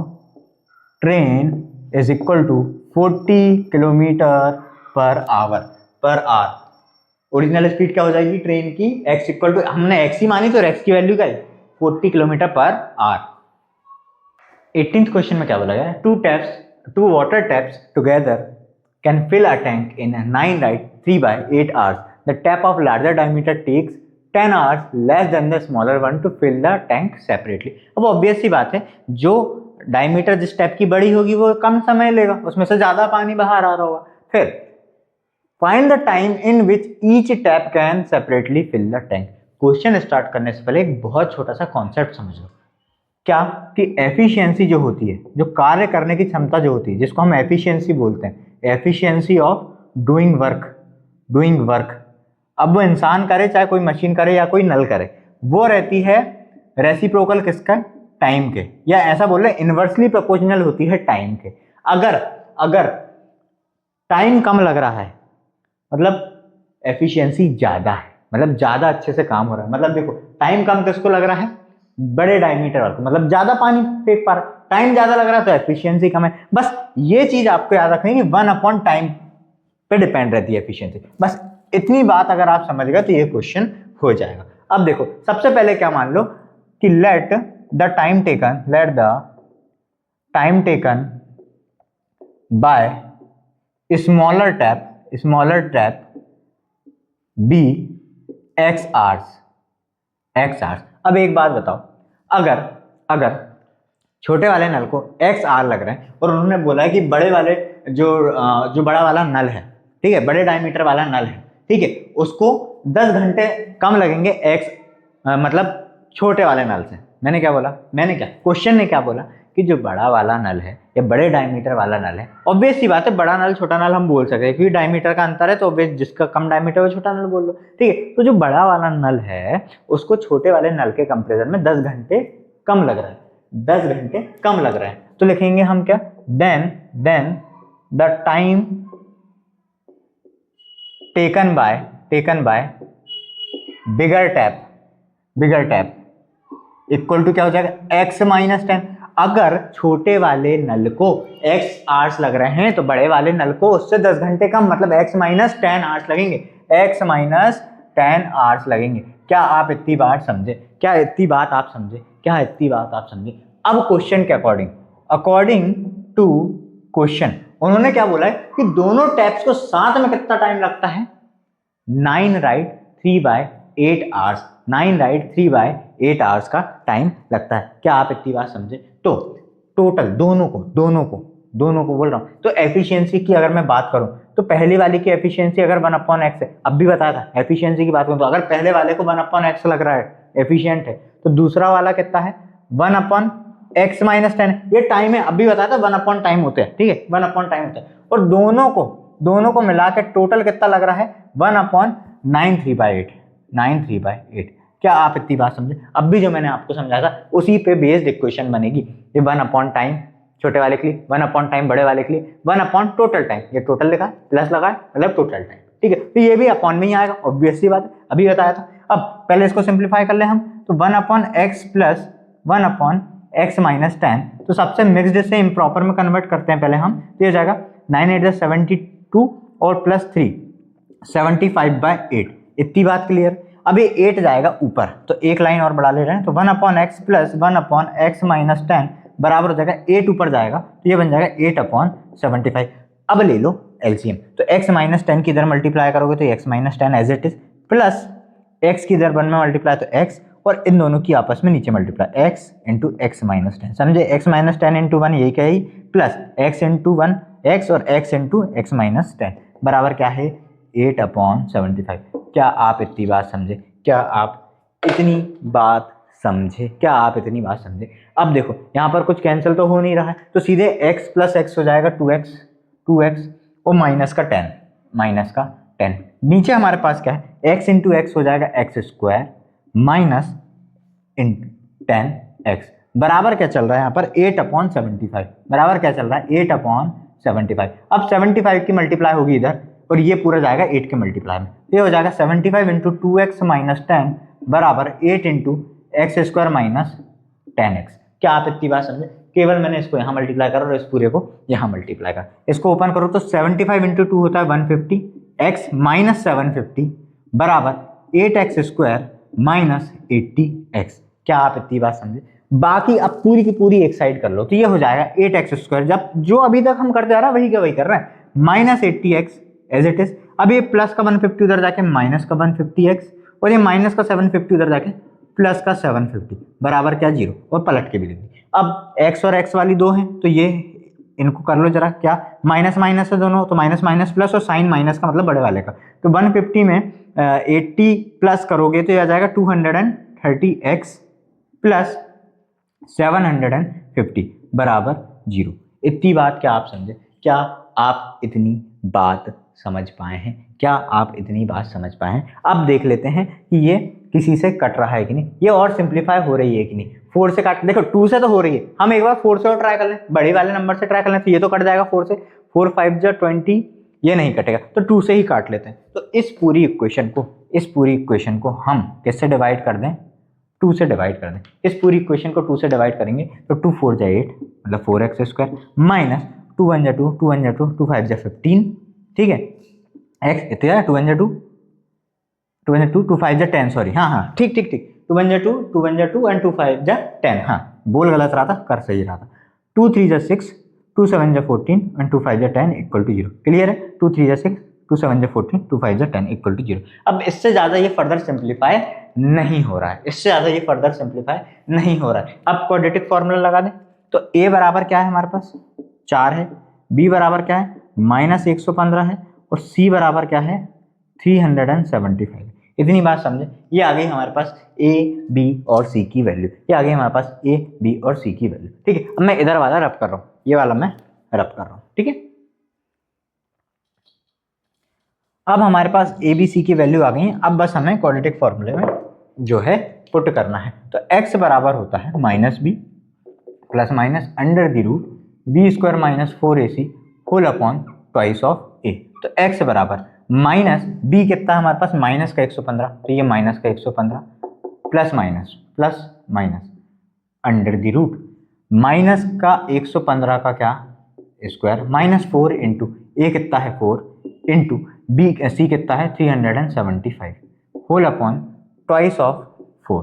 train is equal to 40 km/h। Original speed क्या हो जाएगी ट्रेन की, x इक्वल टू, हमने x ही मानी तो x की वैल्यू क्या है, 40 km/h। 18th क्वेश्चन में क्या बोला गया, two water taps together can fill a tank in 9 right 3/8 hours। The tap of larger diameter takes 10 hours less than the smaller one to fill the tank separately. अब ऑब्वियस सी बात है, जो डायमीटर जिस टैप की बड़ी होगी वो कम समय लेगा, उसमें से ज्यादा पानी बाहर आ रहा होगा। फिर find the time in which each tap can separately fill the tank. Question start करने से पहले एक बहुत छोटा सा कॉन्सेप्ट समझ लो, क्या कि एफिशिएंसी जो होती है, जो कार्य करने की क्षमता जो होती है, जिसको हम एफिशिएंसी बोलते हैं, एफिशिएंसी ऑफ डूइंग वर्क। अब वो इंसान करे, चाहे कोई मशीन करे या कोई नल करे, वो रहती है रेसिप्रोकल किसका, टाइम के, या ऐसा बोल रहे इनवर्सली प्रोपोर्शनल होती है टाइम के। अगर टाइम कम लग रहा है मतलब एफिशिएंसी ज्यादा है, मतलब ज्यादा अच्छे से काम हो रहा है। मतलब देखो टाइम कम किसको लग रहा है, बड़े डायमीटर वाले को, मतलब ज्यादा पानी फेंक पा रहा, टाइम ज्यादा लग रहा है तो एफिशिएंसी कम है। बस ये चीज आपको याद रखनी है कि 1/टाइम पे डिपेंड रहती है एफिशिएंसी। बस इतनी बात अगर आप समझ गए तो ये क्वेश्चन हो जाएगा। अब देखो सबसे पहले क्या मान लो कि let the time taken by smaller tap be x hours। अब एक बात बताओ, अगर छोटे वाले नल को x आर लग रहे हैं और उन्होंने बोला है कि बड़े वाले जो बड़ा वाला नल है, ठीक है, बड़े डायमीटर वाला नल है, ठीक है, उसको 10 घंटे कम लगेंगे मतलब छोटे वाले नल से। क्वेश्चन ने क्या बोला कि जो बड़ा वाला नल है या बड़े डायमीटर वाला नल है, ऑब्वियस सी बात है बड़ा नल छोटा नल हम बोल सकते हैं क्योंकि डायमीटर का अंतर है, तो ऑब्वियस जिसका कम डायमीटर वो छोटा नल बोल लो, ठीक है। तो जो बड़ा वाला नल है उसको छोटे वाले नल के कंपेरिजन में 10 घंटे कम लग रहा है, तो लिखेंगे हम क्या, then the time taken by bigger tap equal to क्या हो जाएगा, x - 10। अगर छोटे वाले नल को x आवर्स लग रहे हैं तो बड़े वाले नल को उससे 10 घंटे कम, मतलब x - 10 आवर्स लगेंगे, क्या आप इतनी बात समझे? अब क्वेश्चन के अकॉर्डिंग टू क्वेश्चन उन्होंने क्या बोला है कि दोनों टैप्स को साथ में कितना टाइम लगता है, 9 राइट 3/8 hours, 9 राइट 3/8 hours का टाइम लगता है। क्या आप इतनी बात समझे? तो टोटल दोनों को बोल रहा हूं, तो एफिशिएंसी की अगर मैं बात करूं तो पहली वाली की एफिशिएंसी अगर 1/x है, अब भी बताया था एफिशिएंसी की बात करूं तो अगर पहले वाले को 1/x लग रहा है एफिशिएंट है, तो दूसरा वाला कितना है, 1/x - 10। ये टाइम है, अभी बताया था 1/टाइम होते हैं, ठीक है, 1/टाइम होता है, और दोनों को मिला के टोटल कितना लग रहा है, 1/9/3/8। क्या आप इतनी बात समझे? अब भी जो मैंने आपको समझाया था उसी पे बेस्ड इक्वेशन बनेगी। ये 1/टाइम छोटे वाले के लिए, 1/टाइम बड़े वाले के लिए, 1/टोटल टाइम, ये टोटल लिखा है प्लस लगा है मतलब टोटल टाइम, ठीक है। तो ये भी अपॉन में ही आएगा, ऑब्वियस सी बात है, अभी बताया था। अब पहले इसको सिंप्लीफाई कर ले हम, तो 1/x प्लस 1/x - 10, तो सबसे मिक्सड से इम्प्रॉपर में कन्वर्ट करते हैं पहले हम, तो ये जाएगा 9 8 72 और प्लस 3 75/8। इतनी बात क्लियर? अब ये 8 जाएगा ऊपर, तो एक लाइन और बढ़ा ले रहे हैं, तो 1/x प्लस 1/x - 10 बराबर हो जाएगा 8 ऊपर जाएगा, तो ये बन जाएगा 8/75। अब ले लो एलसीएम, तो x - 10 की इधर मल्टीप्लाई करोगे तो x - 10 as it is, plus x की इधर 1 में मल्टीप्लाई तो x, और इन दोनों की आपस में नीचे multiply, x into x minus 10, समझे, एक्स माइनस 10 इंटू 1 यही क्या है, प्लस एक्स इंटू 1 एक्स और एक्स इंटू एक्स माइनस 10 बराबर क्या है 8/75। क्या आप इतनी बात समझे, क्या आप इतनी बात समझे, क्या आप इतनी बात समझे। अब देखो यहाँ पर कुछ कैंसिल तो हो नहीं रहा है, तो सीधे x प्लस एक्स हो जाएगा 2x और माइनस का 10 नीचे हमारे पास क्या है x इंटू एक्स हो जाएगा x square minus into 10x बराबर क्या चल रहा है यहाँ पर 8/75, बराबर क्या चल रहा है 8/75। अब 75 की मल्टीप्लाई होगी इधर और ये पूरा जाएगा 8 के मल्टीप्लाई में, ये हो जाएगा 75 इंटू 2x माइनस 10 बराबर 8 into x square minus 10x। क्या आप इतनी बात समझे, केवल मैंने इसको यहाँ मल्टीप्लाई करा और इस पूरे को यहाँ मल्टीप्लाई करा, इसको ओपन करो तो 75 इंटू 2 होता है 150 x माइनस 750 बराबर 8x स्क्वायर माइनस 80x। क्या आप इतनी बात समझे। बाकी अब पूरी की पूरी एक साइड कर लो तो ये हो जाएगा 8x स्क्वायर, जब जो अभी तक हम करते आ रहा है वही का वही कर रहे हैं, minus 80x as it is. अब ये प्लस का 150 उधर जाके माइनस का 150x और ये माइनस का 750 उधर जाके प्लस का 750 बराबर क्या 0 और पलट के भी देंगे। अब x और x वाली दो हैं तो ये इनको कर लो जरा, क्या माइनस माइनस है दोनों तो माइनस माइनस प्लस और साइन माइनस का मतलब बड़े वाले का, तो 150 में 80 प्लस करोगे तो ये आ जाएगा 230x प्लस 750 बराबर 0। इतनी बात क्या आप समझे, क्या आप इतनी बात समझ पाए हैं, क्या आप इतनी बात समझ पाए हैं। अब देख लेते हैं कि ये किसी से कट रहा है कि नहीं, ये और सिंप्लीफाई हो रही है कि नहीं। 4 से काट, देखो 2 से तो हो रही है, हम एक बार 4 से और ट्राई कर लें, बड़े वाले नंबर से ट्राई कर लें तो ये तो कट जाएगा 4 से, 4 5 जा 20, ये नहीं कटेगा तो 2 से ही काट लेते हैं। तो इस पूरी इक्वेशन को हम किससे डिवाइड कर दें, 2 से डिवाइड कर दें। इस पूरी इक्वेशन को 2 से डिवाइड करेंगे तो 2 4 जा 8 मतलब 4x स्क्वायर माइनस 2 1 जा 2 2 1 जा 2 2 5 जा 15, ठीक है, x इतना 2 1 जा 2 2 1 जा 2 2 5 जा 10, सॉरी हाँ ठीक 2 1 जा 2 2 1 जा 2 एंड 2 5 जा 10, हाँ बोल गलत रहा था कर सही रहा था। 2 3 जा 6 2 7 जा 14 एंड 2 5 जा 10 इक्वल टू 0, क्लियर है। 2 3 जा 6 2 7 जा 14 2 5 जा 10 इक्वल टू 0। अब इससे ज़्यादा ये फर्दर सिंप्लीफाई नहीं हो रहा है, इससे ज़्यादा ये फर्दर सिंप्लीफाई नहीं हो रहा है। अब क्वाड्रेटिक फॉर्मूला लगा दें तो a बराबर क्या है हमारे पास 4 है, b बराबर क्या है माइनस 115 है और c बराबर क्या है 375। इतनी बात समझे, ये आ गई हमारे पास a b और c की वैल्यू, ये आ गई हमारे पास a b और c की वैल्यू, ठीक है। अब मैं इधर वाला रब कर रहा हूँ, ये वाला मैं रब कर रहा हूँ, ठीक है। अब हमारे पास a b c की वैल्यू आ गई है, अब बस हमें क्वाड्रेटिक फॉर्मूले में जो है पुट करना है। तो x बराबर होता है minus b plus minus under the root b square minus 4ac whole upon twice of a। तो x बराबर माइनस b कितना है हमारे पास माइनस का 115, तो ये माइनस का 115 plus minus under the root minus का 115 का क्या स्क्वायर माइनस 4 इंटू a कितना है 4 इंटू b c कितना है 375 whole upon twice of 4,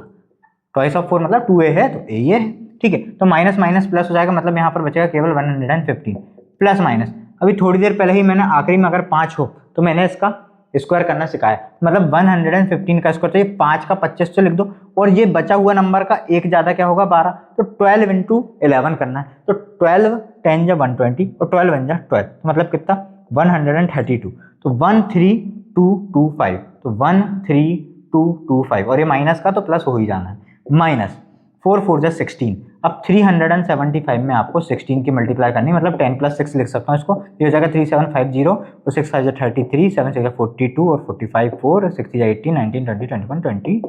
twice of 4 मतलब 2a है तो a ये है, ठीक है। तो माइनस माइनस प्लस हो जाएगा, मतलब यहाँ पर बचेगा केवल 115 प्लस माइनस। अभी थोड़ी देर पहले ही मैंने आखिरी में अगर 5 हो तो मैंने इसका स्क्वायर करना सिखाया, मतलब 115 का स्क्वायर, तो ये 5 का 25 से लिख दो और ये बचा हुआ नंबर का एक ज़्यादा क्या होगा 12, तो 12 इंटू 11 करना है। तो 12 10 जा 120 और 12 1 जा 12, तो मतलब कितना 132, तो 13225, तो 13225 और ये माइनस का तो प्लस हो ही जाना है, माइनस 4 4 जा 16। अब 375 में आपको 16 की मल्टीप्लाई करनी है, मतलब 10 प्लस 6 लिख सकता हूँ इसको, ये हो जाएगा 3750 और 6 5 जा 33 7 6 जा 42 और 45 4 6 जा 18 19 20 21 22,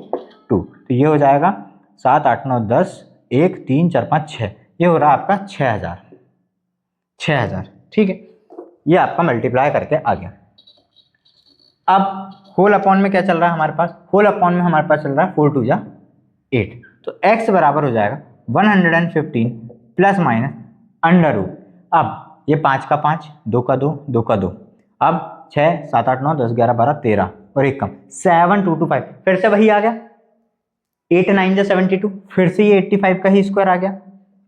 तो ये हो जाएगा 7 8 9 10 1 3 4 5 6, ये हो रहा है आपका 6000, ठीक है। ये आपका मल्टीप्लाई करके आ गया। अब होल अपॉन में क्या चल रहा है हमारे पास, होल अपॉन में हमारे पास चल रहा है 4 2 जा 8, तो x बराबर हो जाएगा 115 प्लस माइनस अंडर रूट, अब ये 5 का 5 2 का 2 2 का 2, अब 6 7 8 9 10 11 12 13 और एक कम 7225, फिर से वही आ गया 8 9 जा 72, फिर से ये 85 का ही स्क्वायर आ गया।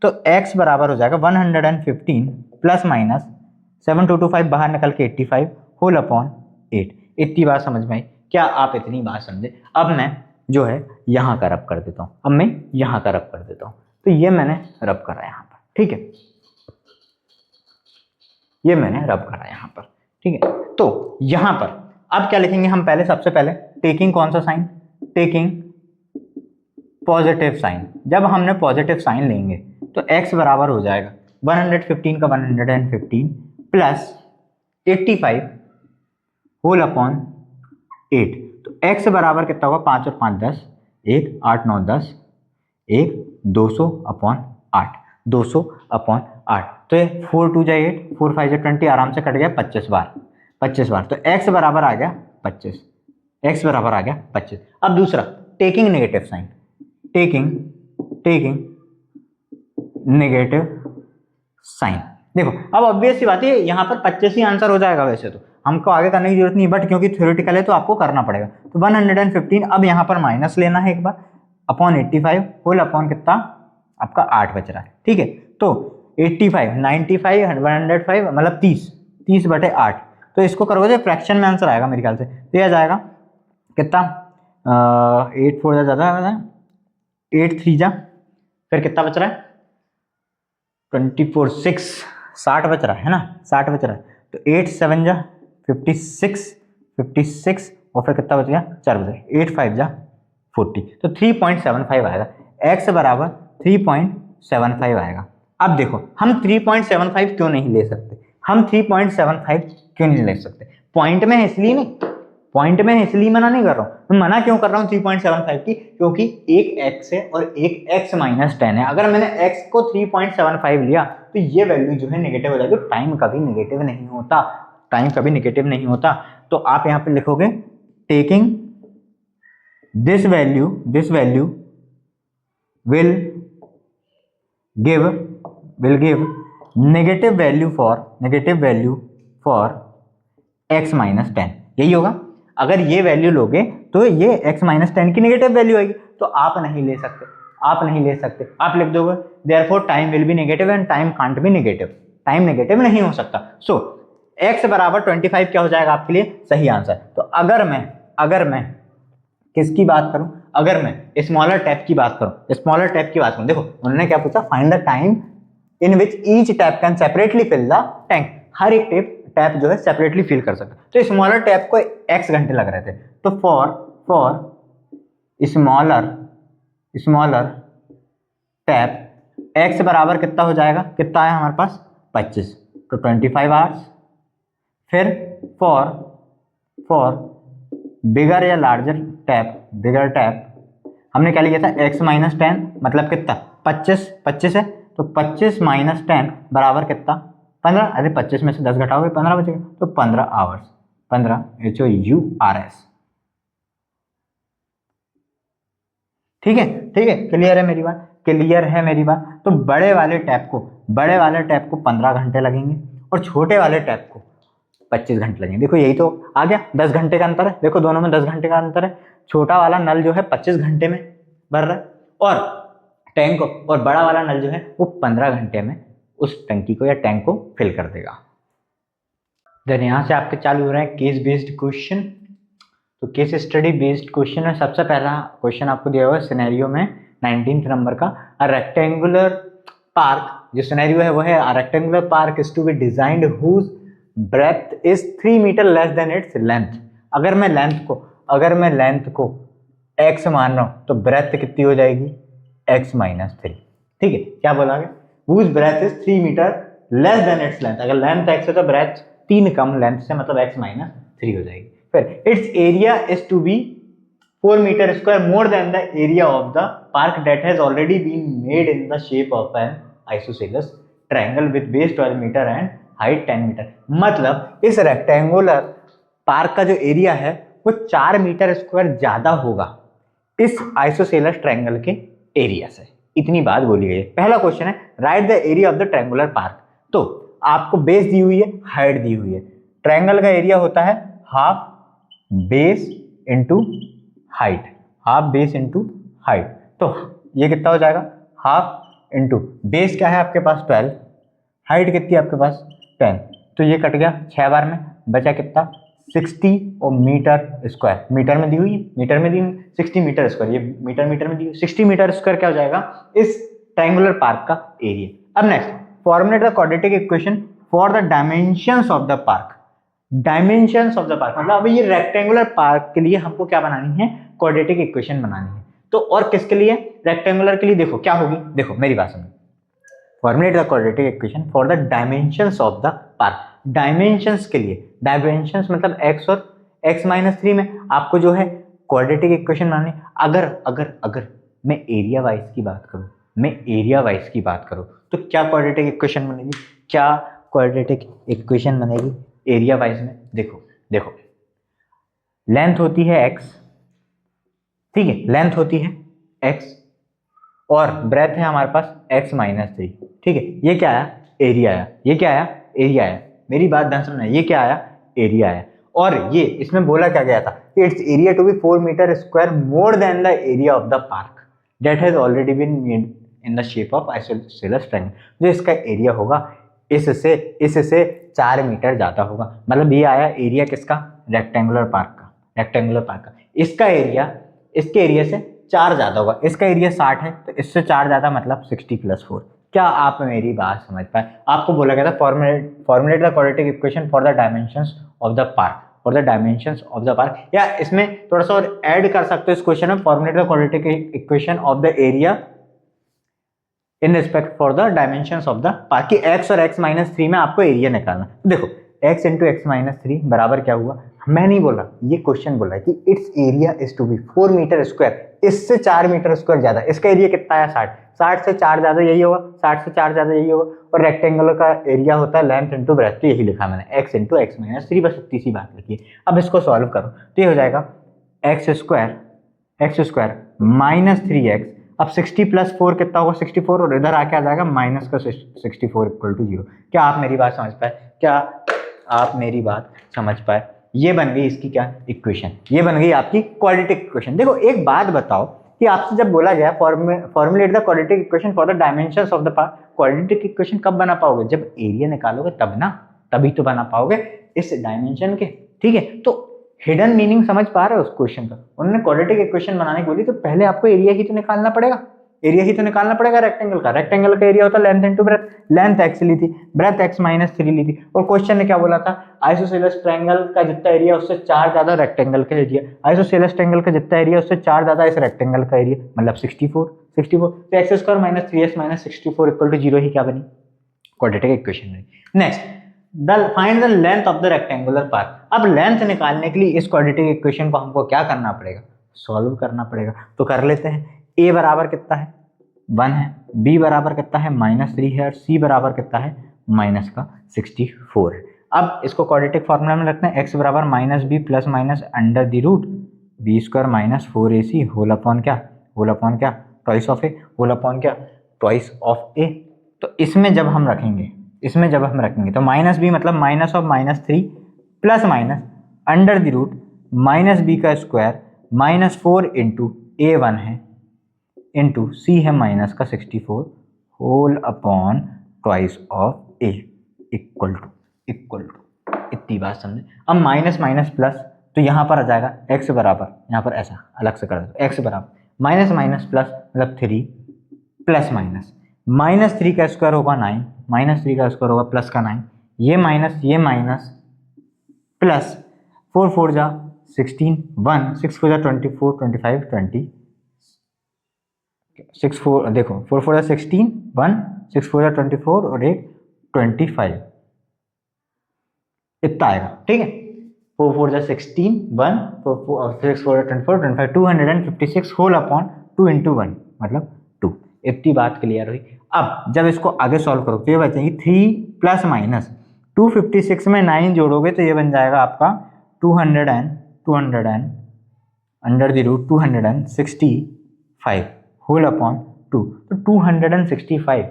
तो x बराबर हो जाएगा 115 प्लस माइनस 7225 बाहर निकल के 85 होल अपॉन 8। इतनी बात समझ में आई, क्या आप इतनी बात समझे। अब मैं जो है यहाँ का रब कर देता हूँ। अब मैं यहाँ का रब कर देता हूँ, तो ये मैंने रब करा यहाँ पर, ठीक है, ये मैंने रब करा यहाँ पर, ठीक है। तो यहाँ पर अब क्या लिखेंगे हम, पहले सबसे पहले टेकिंग कौन सा साइन, टेकिंग पॉजिटिव साइन। जब हमने पॉजिटिव साइन लेंगे तो x बराबर हो जाएगा 115 का 115 प्लस 85 होल अपॉन 8। तो x बराबर कितना होगा, 5 और 5 10, 1 8 9 10, 1 200 अपॉन 8, 200 अपॉन 8। तो ये 4 2 जाए 8, 4 5 जाए 20, आराम से कट गया 25 बार, 25 बार। तो x बराबर आ गया 25, x बराबर आ गया 25। अब दूसरा taking negative sign, taking negative sign. देखो अब ऑब्वियस सी बात है, यहाँ पर 25 ही आंसर हो जाएगा, वैसे तो हमको आगे करने की जरूरत नहीं, बट क्योंकि थ्योरेटिकल है तो आपको करना पड़ेगा। तो 115 अब यहाँ पर माइनस लेना है एक बार, अपॉन 85 होल अपॉन कितना आपका 8 बच रहा है, ठीक है। तो 85 95 105 मतलब 30 बटे 8। तो इसको करोगे तो फ्रैक्शन में आंसर आएगा मेरे ख्याल से, तो यह जाएगा कितना 8 4 ज़्यादा 8 3 जा, फिर कितना बच रहा है 24 6 60 बच रहा है ना, 60 बच रहा है। तो 8 7 जा 56 और फिर कितना बच गया 4 बच गया, 8 5 जा 40। तो 3.75 आएगा, x बराबर 3.75 आएगा। अब देखो हम 3.75 क्यों नहीं ले सकते, हम 3.75 क्यों नहीं ले सकते, पॉइंट में है इसलिए नहीं, पॉइंट में है इसलिए मना नहीं कर रहा हूँ। मैं मना क्यों कर रहा हूँ 3.75 की, क्योंकि एक x है और एक x माइनस 10 है। अगर मैंने x को 3.75 लिया तो ये वैल्यू जो है नेगेटिव हो जाएगी। टाइम कभी नेगेटिव नहीं होता, टाइम कभी नेगेटिव नहीं होता। तो आप यहाँ पे लिखोगे taking this value will give negative value for x minus 10, यही होगा। अगर ये वैल्यू लोगे तो ये x माइनस 10 की नेगेटिव वैल्यू आएगी, तो आप नहीं ले सकते, आप लिख दोगे therefore time will be negative and time can't be negative, time negative नहीं हो सकता। सो x बराबर 25 क्या हो जाएगा आपके लिए सही आंसर। तो अगर मैं किसकी बात करूं, अगर मैं स्मॉलर टैप की बात करूं, देखो उन्होंने क्या पूछा, find the time in which each tap can separately fill the tank. हर एक टैप जो है सेपरेटली फिल कर सकता है। तो स्मॉलर टैप को x घंटे लग रहे थे, तो फॉर स्मॉलर टैप x बराबर कितना हो जाएगा, कितना है हमारे पास 25, तो 25 आवर्स। फिर फॉर बिगर या लार्जर टैप हमने क्या लिया था x माइनस 10 मतलब कितना 25 है, तो 25 माइनस 10 बराबर कितना 15। अरे 25 में से 10 घटाओगे 15 बचेगा, तो 15 आवर्स, 15 HOURS। ठीक है क्लियर है मेरी बात। तो बड़े वाले टैप को 15 घंटे लगेंगे और छोटे वाले टैप को 25 घंटे लगेंगे। देखो यही तो आ गया, 10 घंटे का अंतर है, देखो दोनों में 10 घंटे का अंतर है। छोटा वाला नल जो है 25 घंटे में भर रहा है और टैंक और बड़ा वाला नल जो है वो 15 घंटे में उस टंकी को या टैंक को फिल कर देगा। देन यहाँ से आपके चालू हो रहे हैं केस बेस्ड क्वेश्चन। तो केस स्टडी बेस्ड क्वेश्चन में सबसे पहला क्वेश्चन आपको दिया हुआ है सिनेरियो में 19th नंबर का, अ रेक्टेंगुलर पार्क। जो सिनेरियो है वो है a rectangular park is to be designed whose breadth is 3 metre less than its length. अगर मैं लेंथ को x मान रहा हूं तो ब्रेथ कितनी हो जाएगी x माइनस 3। ठीक है, क्या बोला गया, whose breadth is 3 metre less than its length. अगर लेंथ x है तो ब्रेथ 3 कम लेंथ से मतलब x माइनस 3 हो जाएगी। फिर its area is to be 4 metre square more than the area of the park that has already been made in the shape of an isosceles triangle with base 12 metre and height 10 metre. मतलब इस रेक्टेंगुलर पार्क का जो एरिया है वो 4 मीटर स्क्वायर ज्यादा होगा इस आइसोसेलेस ट्रायंगल के एरिया से। इतनी बात बोली गई है। पहला क्वेश्चन है right the area of the triangular park. तो आपको बेस दी हुई है, हाइट दी हुई है। ट्रायंगल का एरिया होता है हाफ बेस इंटू हाइट, तो ये कितना हो जाएगा हाफ इंटू बेस क्या है आपके पास 12, हाइट कितनी है आपके पास 10, तो ये कट गया 6 बार में, बचा कितना 60 और मीटर स्क्वायर, मीटर में दी हुई, मीटर में दी 60 मीटर स्क्वायर, ये मीटर मीटर में दी हुई 60 मीटर स्क्वायर क्या हो जाएगा इस ट्रायंगुलर पार्क का एरिया। अब next formulate the quadratic equation for the dimensions of the park. Dimensions of the park मतलब अब ये रेक्टेंगुलर पार्क के लिए हमको क्या बनानी है, क्वाड्रेटिक इक्वेशन बनानी है। तो और किसके लिए, रेक्टेंगुलर के लिए देखो क्या होगी, देखो मेरी बात सुनो, formulate the quadratic equation for the dimensions of the park. Dimensions के लिए, डायमेंशंस मतलब x और x-3 में आपको जो है क्वाड्रेटिक इक्वेशन बनानी। अगर अगर अगर मैं एरिया वाइज की बात करूं, मैं एरिया वाइज की बात करूं तो क्या क्वाड्रेटिक इक्वेशन बनेगी, क्या क्वाड्रेटिक इक्वेशन बनेगी एरिया वाइज में। देखो देखो लेंथ होती है x, ठीक है, लेंथ होती है x और ब्रेथ है हमारे पास x-3, ठीक है। ये क्या आया, एरिया आया, ये क्या आया, एरिया आया। मेरी बात ध्यान समझना, ये क्या आया, एरिया आया। और ये इसमें बोला क्या गया था कि its area to be 4 metre square more than the area of the park that has already been made in the shape of isosceles triangle. जो इसका एरिया होगा इससे 4 मीटर ज्यादा होगा। मतलब ये आया एरिया किसका, रेक्टेंगुलर पार्क का, रेक्टेंगुलर पार्क का। इसका एरिया इसके एरिया से 4 ज्यादा होगा, इसका एरिया 60 है तो इससे 4 ज्यादा मतलब 60 + 4। क्या आप मेरी बात समझ पाए, आपको बोला गया था formulate the quadratic equation for the dimensions of the park, for the dimensions of the park. या इसमें थोड़ा सा और ऐड कर सकते हो इस क्वेश्चन में, formulate the quadratic equation of the area in respect for the dimensions of the park की x और x-3 में आपको एरिया निकालना। तो देखो x × x-3 बराबर क्या हुआ, मैं नहीं बोला, ये क्वेश्चन बोला है कि its area is to be 4 metre square, इससे 4 मीटर स्क्वायर ज्यादा। इसका एरिया कितना आया 60, 60 से 4 ज्यादा यही होगा, 60 से 4 ज्यादा यही होगा। और रेक्टेंगुलर का एरिया होता है लेंथ इंटू ब्रेथ, तो यही लिखा मैंने x × x-3, बस इतनी सी बात लिखी है। अब इसको सॉल्व करो तो ये हो जाएगा x स्क्वायर -3x। अब 60 + 4 कितना होगा, 64, और इधर आके आ जाएगा -64 = 0। क्या आप मेरी बात समझ पाए, क्या आप मेरी बात समझ पाए। ये बन गई इसकी क्या इक्वेशन, ये बन गई आपकी क्वाड्रेटिक इक्वेशन। देखो एक बात बताओ कि आपसे जब बोला गया formulate the quadratic equation for the dimensions of the park, quadratic equation कब बना पाओगे, जब एरिया निकालोगे तब ना, तभी तो बना पाओगे इस डायमेंशन के, ठीक है। तो हिडन मीनिंग समझ पा रहे हो उस क्वेश्चन का। उन्होंने क्वाड्रेटिक इक्वेशन बनाने को बोली तो पहले आपको एरिया ही तो निकालना पड़ेगा, एरिया ही तो निकालना पड़ेगा रेक्टेंगल का। रेक्टेंगल का एरिया होता है length into breadth, length x ली थी, ब्रेथ x-3 ली थी। और क्वेश्चन ने क्या बोला था, आइसोसेलेस ट्रायंगल का जितना एरिया उससे 4 ज्यादा रेक्टेंगल का एरिया, आइसोसेलेस ट्रायंगल का जितना एरिया उससे 4 ज्यादा इस रेक्टेंगल का एरिया, मतलब 64। तो x² - 3x - 64 = 0 ही क्या बनी, क्वाड्रेटिक इक्वेशन बनी। Next find the length of the rectangular park. अब लेंथ निकालने के लिए इस क्वाड्रेटिक इक्वेशन को हमको क्या करना पड़ेगा, सॉल्व करना पड़ेगा। तो कर लेते हैं। a बराबर कितना है, 1 है, b बराबर कितना है, -3 है, और c बराबर कितना है, -64 है। अब इसको क्वाड्रेटिक फॉर्मूला में रखते हैं, x बराबर -b + (b² - 4ac whole upon क्या, twice of a, whole upon क्या, ट्वाइस ऑफ a। तो इसमें जब हम रखेंगे तो -b मतलब -3 प्लस माइनस (b² - 4 × a1 है इंटू c है -64 whole upon twice of a equal to इतनी बात समझे। अब माइनस माइनस प्लस, तो यहाँ पर आ जाएगा x बराबर, यहाँ पर ऐसा अलग से कर दो, x बराबर माइनस माइनस प्लस मतलब 3 प्लस -3 का स्क्वायर होगा 9, -3 का स्क्वायर होगा प्लस का 9, ये माइनस प्लस 4 4 जा 16, 1 6 4 जा 24 25 20 6 4 देखो 4 4 जा 16, 1 6 4 जा 24 और एक 25 इतना आएगा, ठीक है। 4 4 जा 16, 1 6 4 जा 24 25 256 होल अपॉन 2 × 1 मतलब 2। इतनी बात क्लियर हुई। अब जब इसको आगे सॉल्व करो तो ये बचेंगी 3 प्लस माइनस 256 में 9 जोड़ोगे तो ये बन जाएगा आपका 265 होल अपॉन 2। तो 256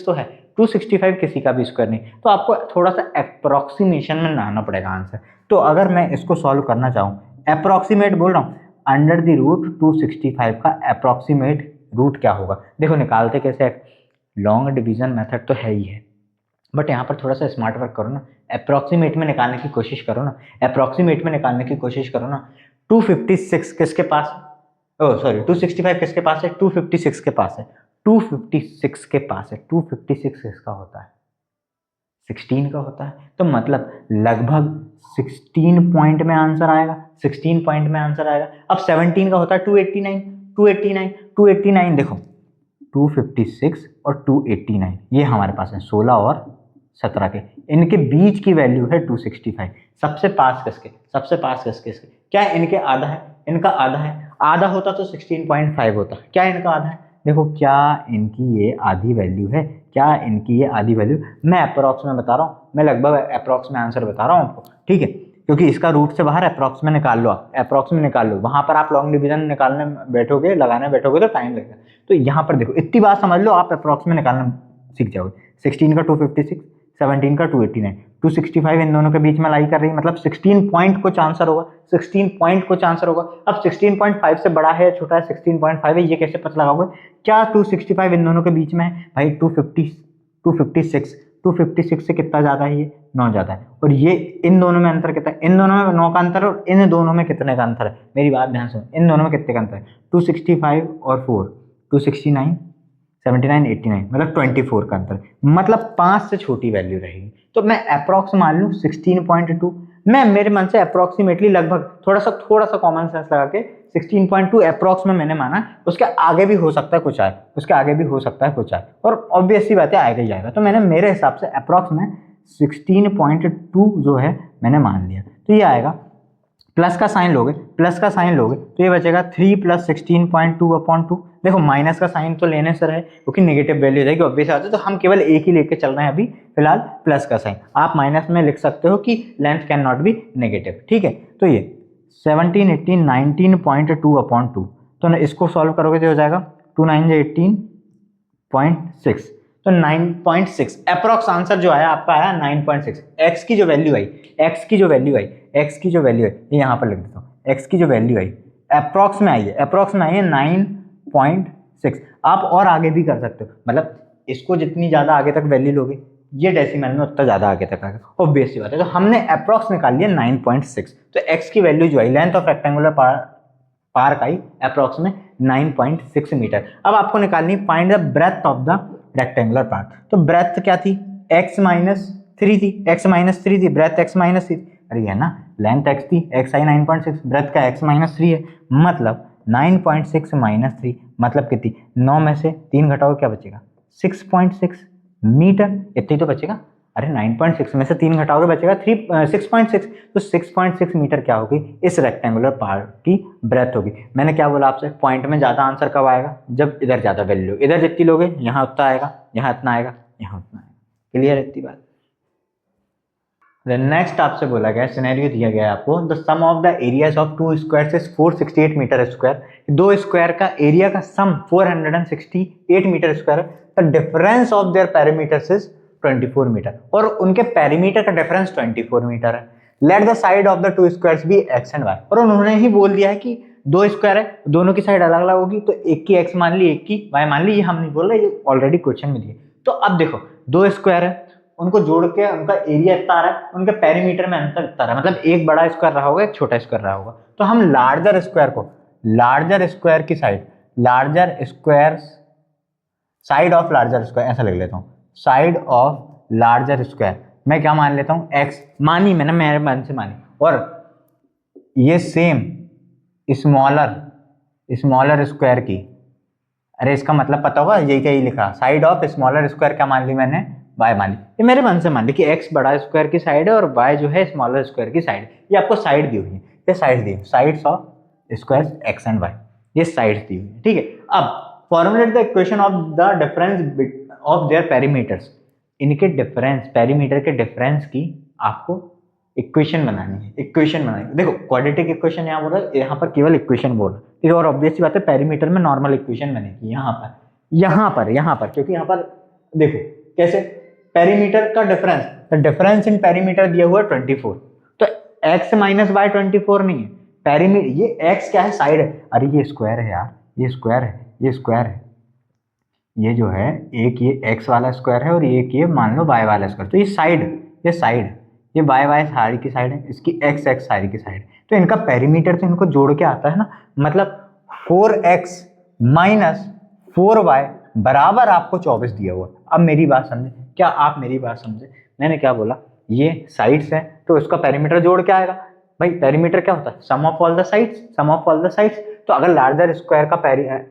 तो है, 265 किसी का भी स्क्वायर नहीं, तो आपको थोड़ा सा अप्रोक्सीमेशन में लाना पड़ेगा आंसर। तो अगर मैं इसको सॉल्व करना चाहूँ, अप्रोक्सीमेट बोल रहा हूँ, √265 का अप्रोक्सीमेट रूट क्या होगा। देखो निकालते कैसे, लॉन्ग डिवीजन मेथड तो है ही है, बट यहाँ पर थोड़ा सा स्मार्ट वर्क करो ना, अप्रॉक्सीमेट में निकालने की कोशिश करो ना, अप्रॉक्सीमेट में निकालने की कोशिश करो ना। 256 किसके पास, ओ सॉरी 265 किसके पास है, 256 के पास है, 256 के पास है, 256 किसका होता है, 16 का होता है। तो मतलब लगभग 16 पॉइंट में आंसर आएगा, 16 पॉइंट में आंसर आएगा। अब 17 का होता है 289, 289, 289 देखो 256 और 289 ये हमारे पास है 16 और 17 के, इनके बीच की वैल्यू है 265। सबसे पास किसके, सबसे पास किसके, क्या इनके आधा है, इनका आधा है, आधा होता तो 16.5 होता, क्या इनका आधा है, देखो क्या इनकी ये आधी वैल्यू है, क्या इनकी ये आधी वैल्यू, मैं अप्रॉक्स में बता रहा हूँ, मैं लगभग अप्रॉक्स में आंसर बता रहा हूँ आपको, ठीक है, क्योंकि इसका रूट से बाहर अप्रॉक्स में निकाल लो, आप अप्रॉक्स में निकाल लो, वहां पर आप लॉन्ग डिवीजन निकालने बैठोगे, लगाने बैठोगे तो टाइम लगेगा। तो यहाँ पर देखो इतनी बात समझ लो, आप अप्रॉक्स में निकालना सीख जाओगे। 16 का 256, 17 का 289, 265 इन दोनों के बीच में लाई कर रही है, मतलब 16 पॉइंट कुछ आंसर होगा, 16 पॉइंट कुछ आंसर होगा। अब 16.5 से बड़ा है छोटा है, 16.5 है, ये कैसे पता लगाओगे, क्या 265 इन दोनों के बीच में है, भाई 256 से कितना ज्यादा है, ये 9 ज्यादा है, और ये इन दोनों में अंतर कितना है, इन दोनों में 9 का अंतर है, और इन दोनों में कितने का अंतर है, मेरी बात ध्यान सुनो, इन दोनों में कितने का अंतर है, 265 और 4, 269, 79, 89, मतलब 24 का अंतर, मतलब 5 से छोटी वैल्यू रहेगी। तो मैं अप्रॉक्स मान लूँ 16.2, मैं मेरे मन से अप्रॉक्सीमेटली लगभग थोड़ा सा कॉमन सेंस लगा के 16.2 अप्रॉक्स में मैंने माना, उसके आगे भी हो सकता है कुछ आए, उसके आगे भी हो सकता है कुछ आए, और ऑब्वियस सी बात है आएगा ही आएगा। तो मैंने मेरे हिसाब से अप्रॉक्स में 16.2 जो है मैंने मान लिया। तो ये आएगा, प्लस का साइन लोगे, प्लस का साइन लोगे तो ये बचेगा 3 + 16.2/2। देखो माइनस का साइन तो लेने से रहे क्योंकि नेगेटिव वैल्यू जाएगी ऑब्वियस आते, तो हम केवल एक ही लेके चल रहे हैं अभी फिलहाल, प्लस का साइन। आप माइनस में लिख सकते हो कि length can not be negative, ठीक है। तो ये 17, 18, 19.2/2, तो ना इसको सॉल्व करोगे तो हो जाएगा 2 9 18.6, तो 9.6 अप्रॉक्स आंसर जो आया आपका आया 9.6। एक्स की जो वैल्यू आई, एक्स की जो वैल्यू आई, एक्स की जो वैल्यू आई, ये यहाँ पर लिख देता हूँ, एक्स की जो वैल्यू आई अप्रॉक्स में आई है, अप्रॉक्स में आई है 9.6। आप और आगे भी कर सकते हो, मतलब इसको जितनी ज़्यादा आगे तक वैल्यू लोगे ये डेसिमल में उतना ज़्यादा आगे तक आएगा, ऑब्वियस सी बात है। तो हमने अप्रॉक्स निकाल लिया 9.6, तो एक्स की वैल्यू जो आई लेंथ ऑफ रेक्टेंगुलर पार्क आई अप्रॉक्स में 9.6 मीटर। अब आपको निकालनी find the breadth of the rectangular part. तो ब्रेथ क्या थी, x-3 थी, x-3 थी, ब्रेथ x-3, अरे है ना, लेंथ x थी, x आई 9.6, ब्रेथ का x-3 है, मतलब 9.6 - 3 मतलब कितनी, 9 में से 3 घटाओ क्या बचेगा, 6.6 मीटर, इतनी तो बचेगा। अरे 9.6 में से 3 घटाओगे बचेगा 6.6, तो 6.6 मीटर क्या होगी, इस रेक्टेंगुलर पार्ट की ब्रेथ होगी। मैंने क्या बोला आपसे, पॉइंट में ज़्यादा आंसर कब आएगा, जब इधर ज़्यादा वैल्यू, इधर जितनी लोगे यहाँ उतना आएगा, यहाँ इतना आएगा, यहाँ उतना आएगा, क्लियर इतनी बात। नेक्स्ट आपसे बोला गया सिनेरियो दिया गया है आपको, the sum of the areas of 2 squares is 468 metre square, दो स्क्वायर का एरिया का सम 468 मीटर स्क्वायर है, the difference of their perimeters is 24 metre, और उनके पेरीमीटर का डिफरेंस 24 मीटर है। Let the side of the 2 squares be x and y, और उन्होंने ही बोल दिया है कि 2 स्क्वायर है, दोनों की साइड अलग अलग होगी, तो एक की एक्स मान ली एक की वाई मान ली, ये हम नहीं बोल रहे, ये ऑलरेडी क्वेश्चन में दिए। तो अब देखो 2 स्क्वायर है, उनको जोड़ के उनका एरिया इतना आ रहा है, उनके पेरीमीटर में अंतर इतना रहा है, मतलब एक बड़ा स्क्वायर रहा होगा एक छोटा स्क्वायर रहा होगा। तो हम लार्जर स्क्वायर को, लार्जर स्क्वायर की side, larger square side of larger square ऐसा लिख लेता हूँ, साइड ऑफ लार्जर स्क्वायर मैं क्या मान लेता हूँ, एक्स मानी मैंने, मेरे मन से मानी, और ये सेम स्मॉलर स्क्वायर की, अरे इसका मतलब पता होगा यही क्या ही लिखा, साइड ऑफ स्मॉलर स्क्वायर क्या मान ली मैंने, वाई मान ली, ये मेरे मन से मान ली कि एक्स बड़ा स्क्वायर की साइड है और वाई जो है स्मॉलर स्क्वायर की साइड, ये आपको साइड दी हुई है, ये साइड दी, sides of square x and y, ये साइड्स दी हुई है, ठीक है। अब formulate the equation of the difference of their perimeters, इनके डिफरेंस, पेरीमीटर के डिफरेंस की आपको इक्वेशन बनानी है, इक्वेशन बनानी है। देखो क्वाड्रेटिक इक्वेशन यहाँ बोल रहा है, यहाँ पर केवल इक्वेशन बोल रहा है, ठीक है, और ऑब्वियस सी बात है पेरीमीटर में नॉर्मल इक्वेशन बनेगी यहाँ पर, क्योंकि यहाँ पर देखो कैसे, पेरीमीटर का difference, the difference in perimeter दिया हुआ है 24, तो x - y 24 नहीं है, पेरीमीटर ये x क्या है, साइड है, अरे ये स्क्वायर है यार, ये स्क्वायर है, ये स्क्वायर है, ये जो है एक ये x वाला स्क्वायर है और एक ये मान लो y वाला स्क्वायर, तो ये साइड ये y साइड की साइड है, इसकी x साइड की साइड, तो इनका पेरीमीटर तो इनको जोड़ के आता है ना, मतलब 4x माइनस 4y बराबर आपको 24 दिया हुआ। अब मेरी बात समझे, क्या आप मेरी बात समझे? मैंने क्या बोला, ये साइड्स है तो इसका पेरीमीटर जोड़ के आएगा। भाई पेरीमीटर क्या होता है? Sum of all the sides, sum of all the sides. तो अगर लार्जर स्क्वायर का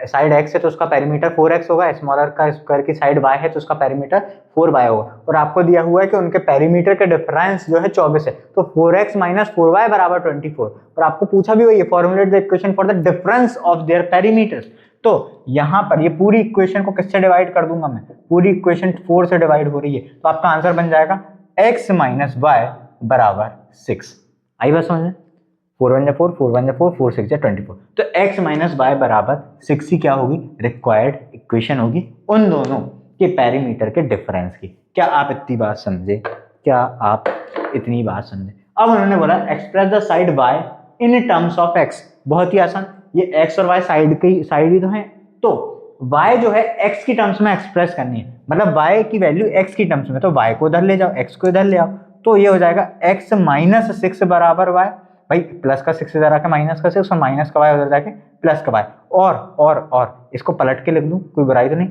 साइड x है तो उसका पेरीमीटर 4x होगा, स्मॉलर का स्क्वायर की साइड y है तो उसका पेरीमीटर 4y होगा। और आपको दिया हुआ है कि उनके पेरीमीटर के डिफरेंस जो है 24 है, तो 4x माइनस 4y बराबर 24। और आपको पूछा भी वही, formulate the equation for the difference of their perimeters. तो यहाँ पर ये पूरी इक्वेशन को किससे डिवाइड कर दूंगा मैं? पूरी इक्वेशन 4 से डिवाइड हो रही है, तो आपका आंसर बन जाएगा x माइनस वाई बराबर 6। आई बात समझ में? 4 1 4, 4 1 4, 4 6 24। तो x माइनस वाई बराबर 6 ही क्या होगी? रिक्वायर्ड इक्वेशन होगी उन दोनों के पेरीमीटर के डिफरेंस की। क्या आप इतनी बात समझे? क्या आप इतनी बात समझे? अब उन्होंने बोला express the side y in terms of x। बहुत ही आसान, ये x और y साइड ही तो है, तो y जो है x की टर्म्स में एक्सप्रेस करनी है, मतलब y की वैल्यू x की टर्म्स में, तो y को इधर ले जाओ, x को इधर ले आओ, तो ये हो जाएगा x माइनस 6 बराबर y। भाई प्लस का 6 इधर आके माइनस का 6 और माइनस का y उधर जाके प्लस का y। और इसको पलट के लिख दूं, कोई बुराई तो नहीं,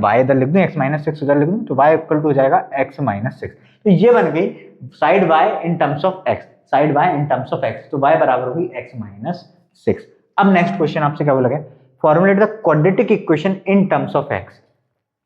y इधर लिख दूं, x माइनस 6 उधर लिख दूं, तो y इक्वल टू हो जाएगा x माइनस 6। तो ये बन गई side y in terms of x, side y in terms of x, तो y बराबर होगी x माइनस 6। अब नेक्स्ट क्वेश्चन आपसे क्या बोला गया? Formulate the quadratic equation in terms of x।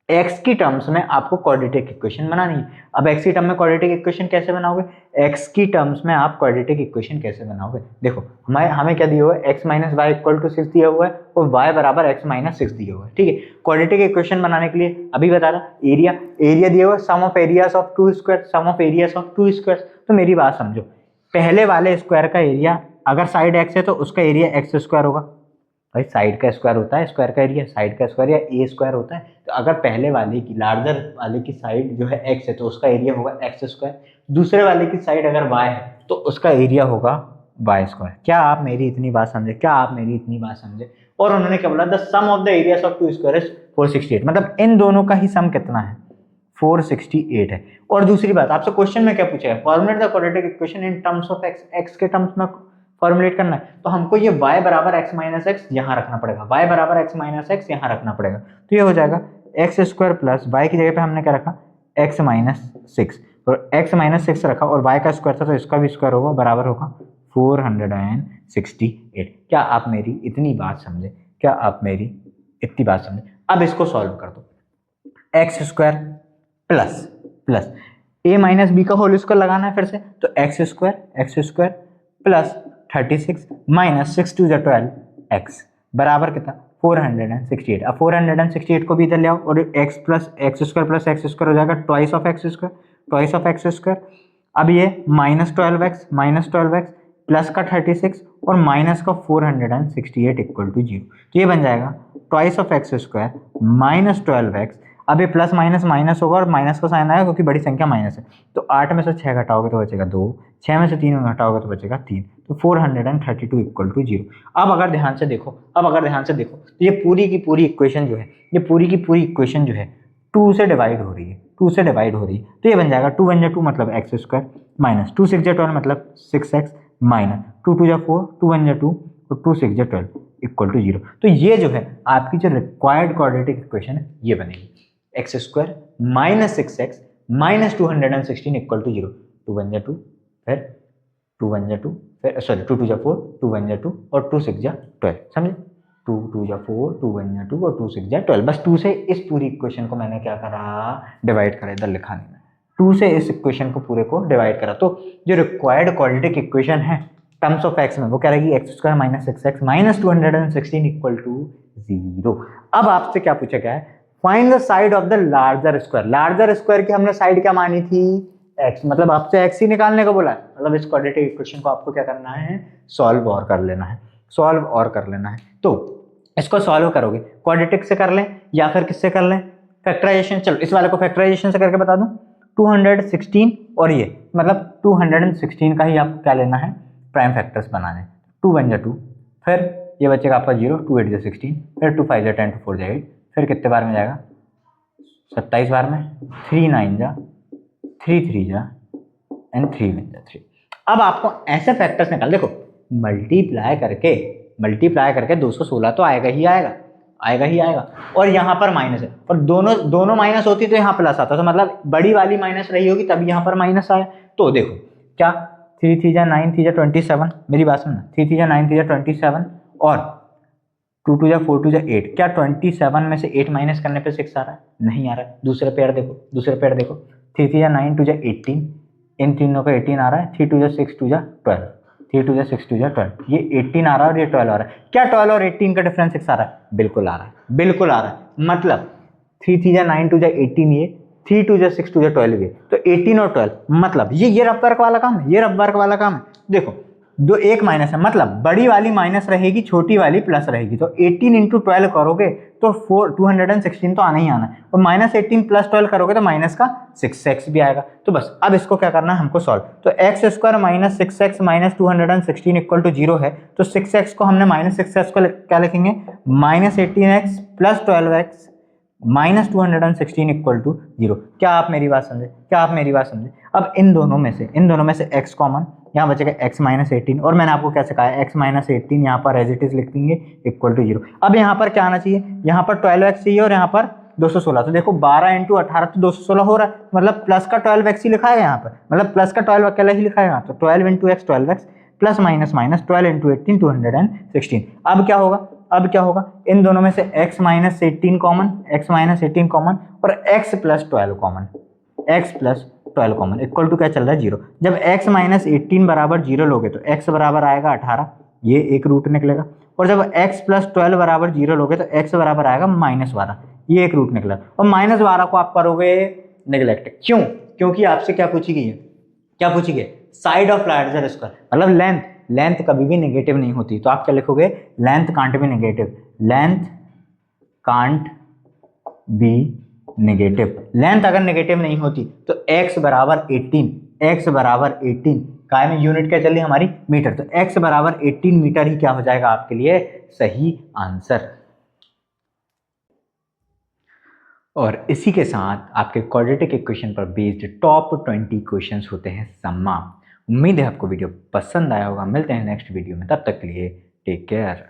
x की टर्म्स में आपको क्वाड्रेटिक इक्वेशन बनानी है। अब x की टर्म में क्वाड्रेटिक इक्वेशन कैसे बनाओगे? x की टर्म्स में आप क्वाड्रेटिक इक्वेशन कैसे बनाओगे? देखो हमें क्या दिया हुआ है? x minus y equal to 6 दिया हुआ है और y बराबर x माइनस 6 दिया हुआ है। ठीक है, क्वाड्रेटिक इक्वेशन बनाने के लिए अभी बता रहा, एरिया दिया हुआ है, sum of areas of two square, sum of areas of two square. तो मेरी बात समझो, पहले वाले स्क्वायर का एरिया अगर साइड x है तो उसका एरिया एक्स स्क्वायर होगा। भाई साइड का स्क्वायर होता है स्क्वायर का एरिया, साइड का स्क्वायर या ए स्क्वायर होता है। तो अगर पहले वाले की लार्जर वाले की साइड जो है x है तो उसका एरिया होगा एक्स स्क्वायर, दूसरे वाले की साइड अगर y है तो उसका एरिया होगा y स्क्वायर। क्या आप मेरी इतनी बात समझे? क्या आप मेरी इतनी बात समझे? और उन्होंने क्या बोला? The sum of the areas of two square is 468, मतलब इन दोनों का ही सम कितना है? 468 है। और दूसरी बात, आपसे क्वेश्चन में क्या पूछा है? Formulate the quadratic equation in terms of x, x के टर्म्स में फॉर्मुलेट करना है, तो हमको ये y बराबर x माइनस एक्स यहाँ रखना पड़ेगा, y बराबर x माइनस एक्स यहाँ रखना पड़ेगा। तो ये हो जाएगा एक्स स्क्वायर प्लस y की जगह पे हमने क्या रखा? x माइनस 6, और x माइनस 6 रखा और y का स्क्वायर था तो इसका भी स्क्वायर होगा, बराबर होगा 468। क्या आप मेरी इतनी बात समझे? क्या आप मेरी इतनी बात समझे? अब इसको सॉल्व कर दो, x square plus a minus b का होल स्क्वायर लगाना है फिर से, तो x square plus 36 minus 6 two 12 x बराबर कितना? 468। अब 468 को भी इधर ले आओ और एक्स स्क्वायर हो जाएगा ट्वाइस ऑफ एक्स स्क्वायर। अब ये माइनस 12x प्लस का 36 और माइनस का 468 इक्वल टू 0। तो ये बन जाएगा twice of X square minus 12x। अब ये प्लस माइनस माइनस होगा और माइनस का साइन आएगा क्योंकि बड़ी संख्या माइनस है, तो 8 में से 6 घटाओगे तो बचेगा 2, 6 में से 3 घटाओगे तो बचेगा 3, तो 432 इक्वल टू 0। अब अगर ध्यान से देखो तो ये पूरी की पूरी इक्वेशन जो है 2 से डिवाइड हो रही है, तो ये बन जाएगा 2 1 2 मतलब एक्स स्क्वायर माइनस 2 6 12 मतलब 6x माइनस 2 2 4 2 1 2 और 2 6 12 इक्वल टू 0। तो ये जो है आपकी जो रिक्वायर्ड क्वाड्रेटिक इक्वेशन है ये बनेगी x square minus 6x minus 216 equal to 0। 2 1 2 फिर 2 1 2 फिर सॉरी 2 2 4 2 1 2 और 2 6 12, समझे? 2 2 4 2 1 2 और 2 6 12, बस 2 से इस पूरी इक्वेशन को मैंने क्या करा? डिवाइड करा, इधर लिखा नहीं मैं, 2 से इस इक्वेशन को पूरे को डिवाइड करा। तो जो रिक्वायर्ड क्वाड्रेटिक इक्वेशन है टर्म्स ऑफ एक्स में वो क्या रहेगी? X square minus 6x minus 216 equal to 0। अब आपसे क्या पूछा गया है? Find the side of the larger square की हमने साइड क्या मानी थी? x, मतलब आपसे x ही निकालने को बोला है, मतलब इस क्वाड्रेटिक इक्वेशन को आपको क्या करना है? सॉल्व और कर लेना है। तो इसको सॉल्व करोगे क्वाड्रेटिक से कर लें या फिर किससे कर लें? फैक्टराइजेशन। चलो इस वाले को फैक्टराइजेशन से करके बता दूं, 216 और ये मतलब 216 का ही आपको क्या लेना है? प्राइम फैक्टर्स बनाने। 2 1 2 फिर ये बचेगा आपका 0, 2 8 16, फिर 2 5 10 2 4 8, फिर कितने बार में जाएगा? 27 बार में 3 9 जा 3 3 जा एंड 3 1 जा 3। अब आपको ऐसे फैक्टर्स निकाल, देखो मल्टीप्लाई करके 216 तो आएगा ही आएगा। और यहाँ पर माइनस है, और दोनों माइनस होती तो यहाँ प्लस आता, तो मतलब बड़ी वाली माइनस रही होगी तभी यहाँ पर माइनस आया। तो देखो क्या 3 3 जा 9 3 जा 27, मेरी बात सुनना, 3 3 जा 9 3 जा 27 और 2 2 जा 4 2 जा 8। क्या 27 में से 8 माइनस करने पे 6 आ रहा है? नहीं आ रहा है। दूसरे पेयर देखो 3 3 जा 9 2 जा 18, इन तीनों का 18 आ रहा है। 3 2 जा 6 2 जा 12, 3 2 जा 6 2 जा 12, ये 18 आ रहा है और ये 12 आ रहा है। क्या 12 और 18 का डिफरेंस 6 आ रहा है? बिल्कुल आ रहा है। मतलब 3 3 जा 9 2 जा 18 ये, 3 2 जा 6 2 जा 12 ये, तो 18 और 12 मतलब ये रफ वर्क वाला काम है। देखो दो एक माइनस है, मतलब बड़ी वाली माइनस रहेगी, छोटी वाली प्लस रहेगी। तो 18 इंटू 12 करोगे तो 216 तो आना ही आना है, और -18 + 12 करोगे तो माइनस का 6x भी आएगा। तो बस अब इसको क्या करना है हमको सॉल्व। तो x² - 6x - 216 = 0 है, तो 6x को हमने -6x को क्या लिखेंगे, -18x + 12x - 216 = 0। क्या आप मेरी बात समझे? अब इन दोनों में से x कॉमन, यहाँ बचेगा x - 18, और मैंने आपको क्या सिखाया, x - 18 यहाँ पर एज इट इज लिख देंगे = 0। अब यहाँ पर क्या आना चाहिए, यहाँ पर 12x चाहिए और यहाँ पर 216। तो देखो 12 × 18 तो 216 हो रहा है, मतलब प्लस का 12x ही लिखा है यहाँ पर, मतलब प्लस का 12 अकेला ही लिखा है यहाँ। तो 12 × x 12x प्लस माइनस 12 × 18 216। अब क्या होगा, इन दोनों में से x - 18 कॉमन और x + 12 कॉमन इक्वल टू क्या चल रहा है, 0। जब x - 18 बराबर 0 लोगे तो x बराबर आएगा 18, ये एक रूट निकलेगा। और जब x + 12 बराबर 0 लोगे तो x बराबर आएगा -12, ये एक रूट निकला। और -12 को आप करोगे नेग्लेक्ट, क्यों? क्योंकि आपसे क्या पूछी गई है, साइड ऑफ लार्जर स्क्वायर, मतलब लेंथ कभी भी नेगेटिव नहीं होती। तो आप क्या लिखोगे, length can't be negative. Length अगर नेगेटिव नहीं होती तो x बराबर 18 काय में यूनिट क्या चल रही हमारी, मीटर, तो x बराबर 18 मीटर ही क्या हो जाएगा आपके लिए सही आंसर। और इसी के साथ आपके क्वाड्रेटिक इक्वेशन पर बेस्ड टॉप 20 क्वेश्चंस होते हैं समाप्त। उम्मीद है आपको वीडियो पसंद आया होगा। मिलते हैं नेक्स्ट वीडियो में, तब तक के लिए टेक केयर।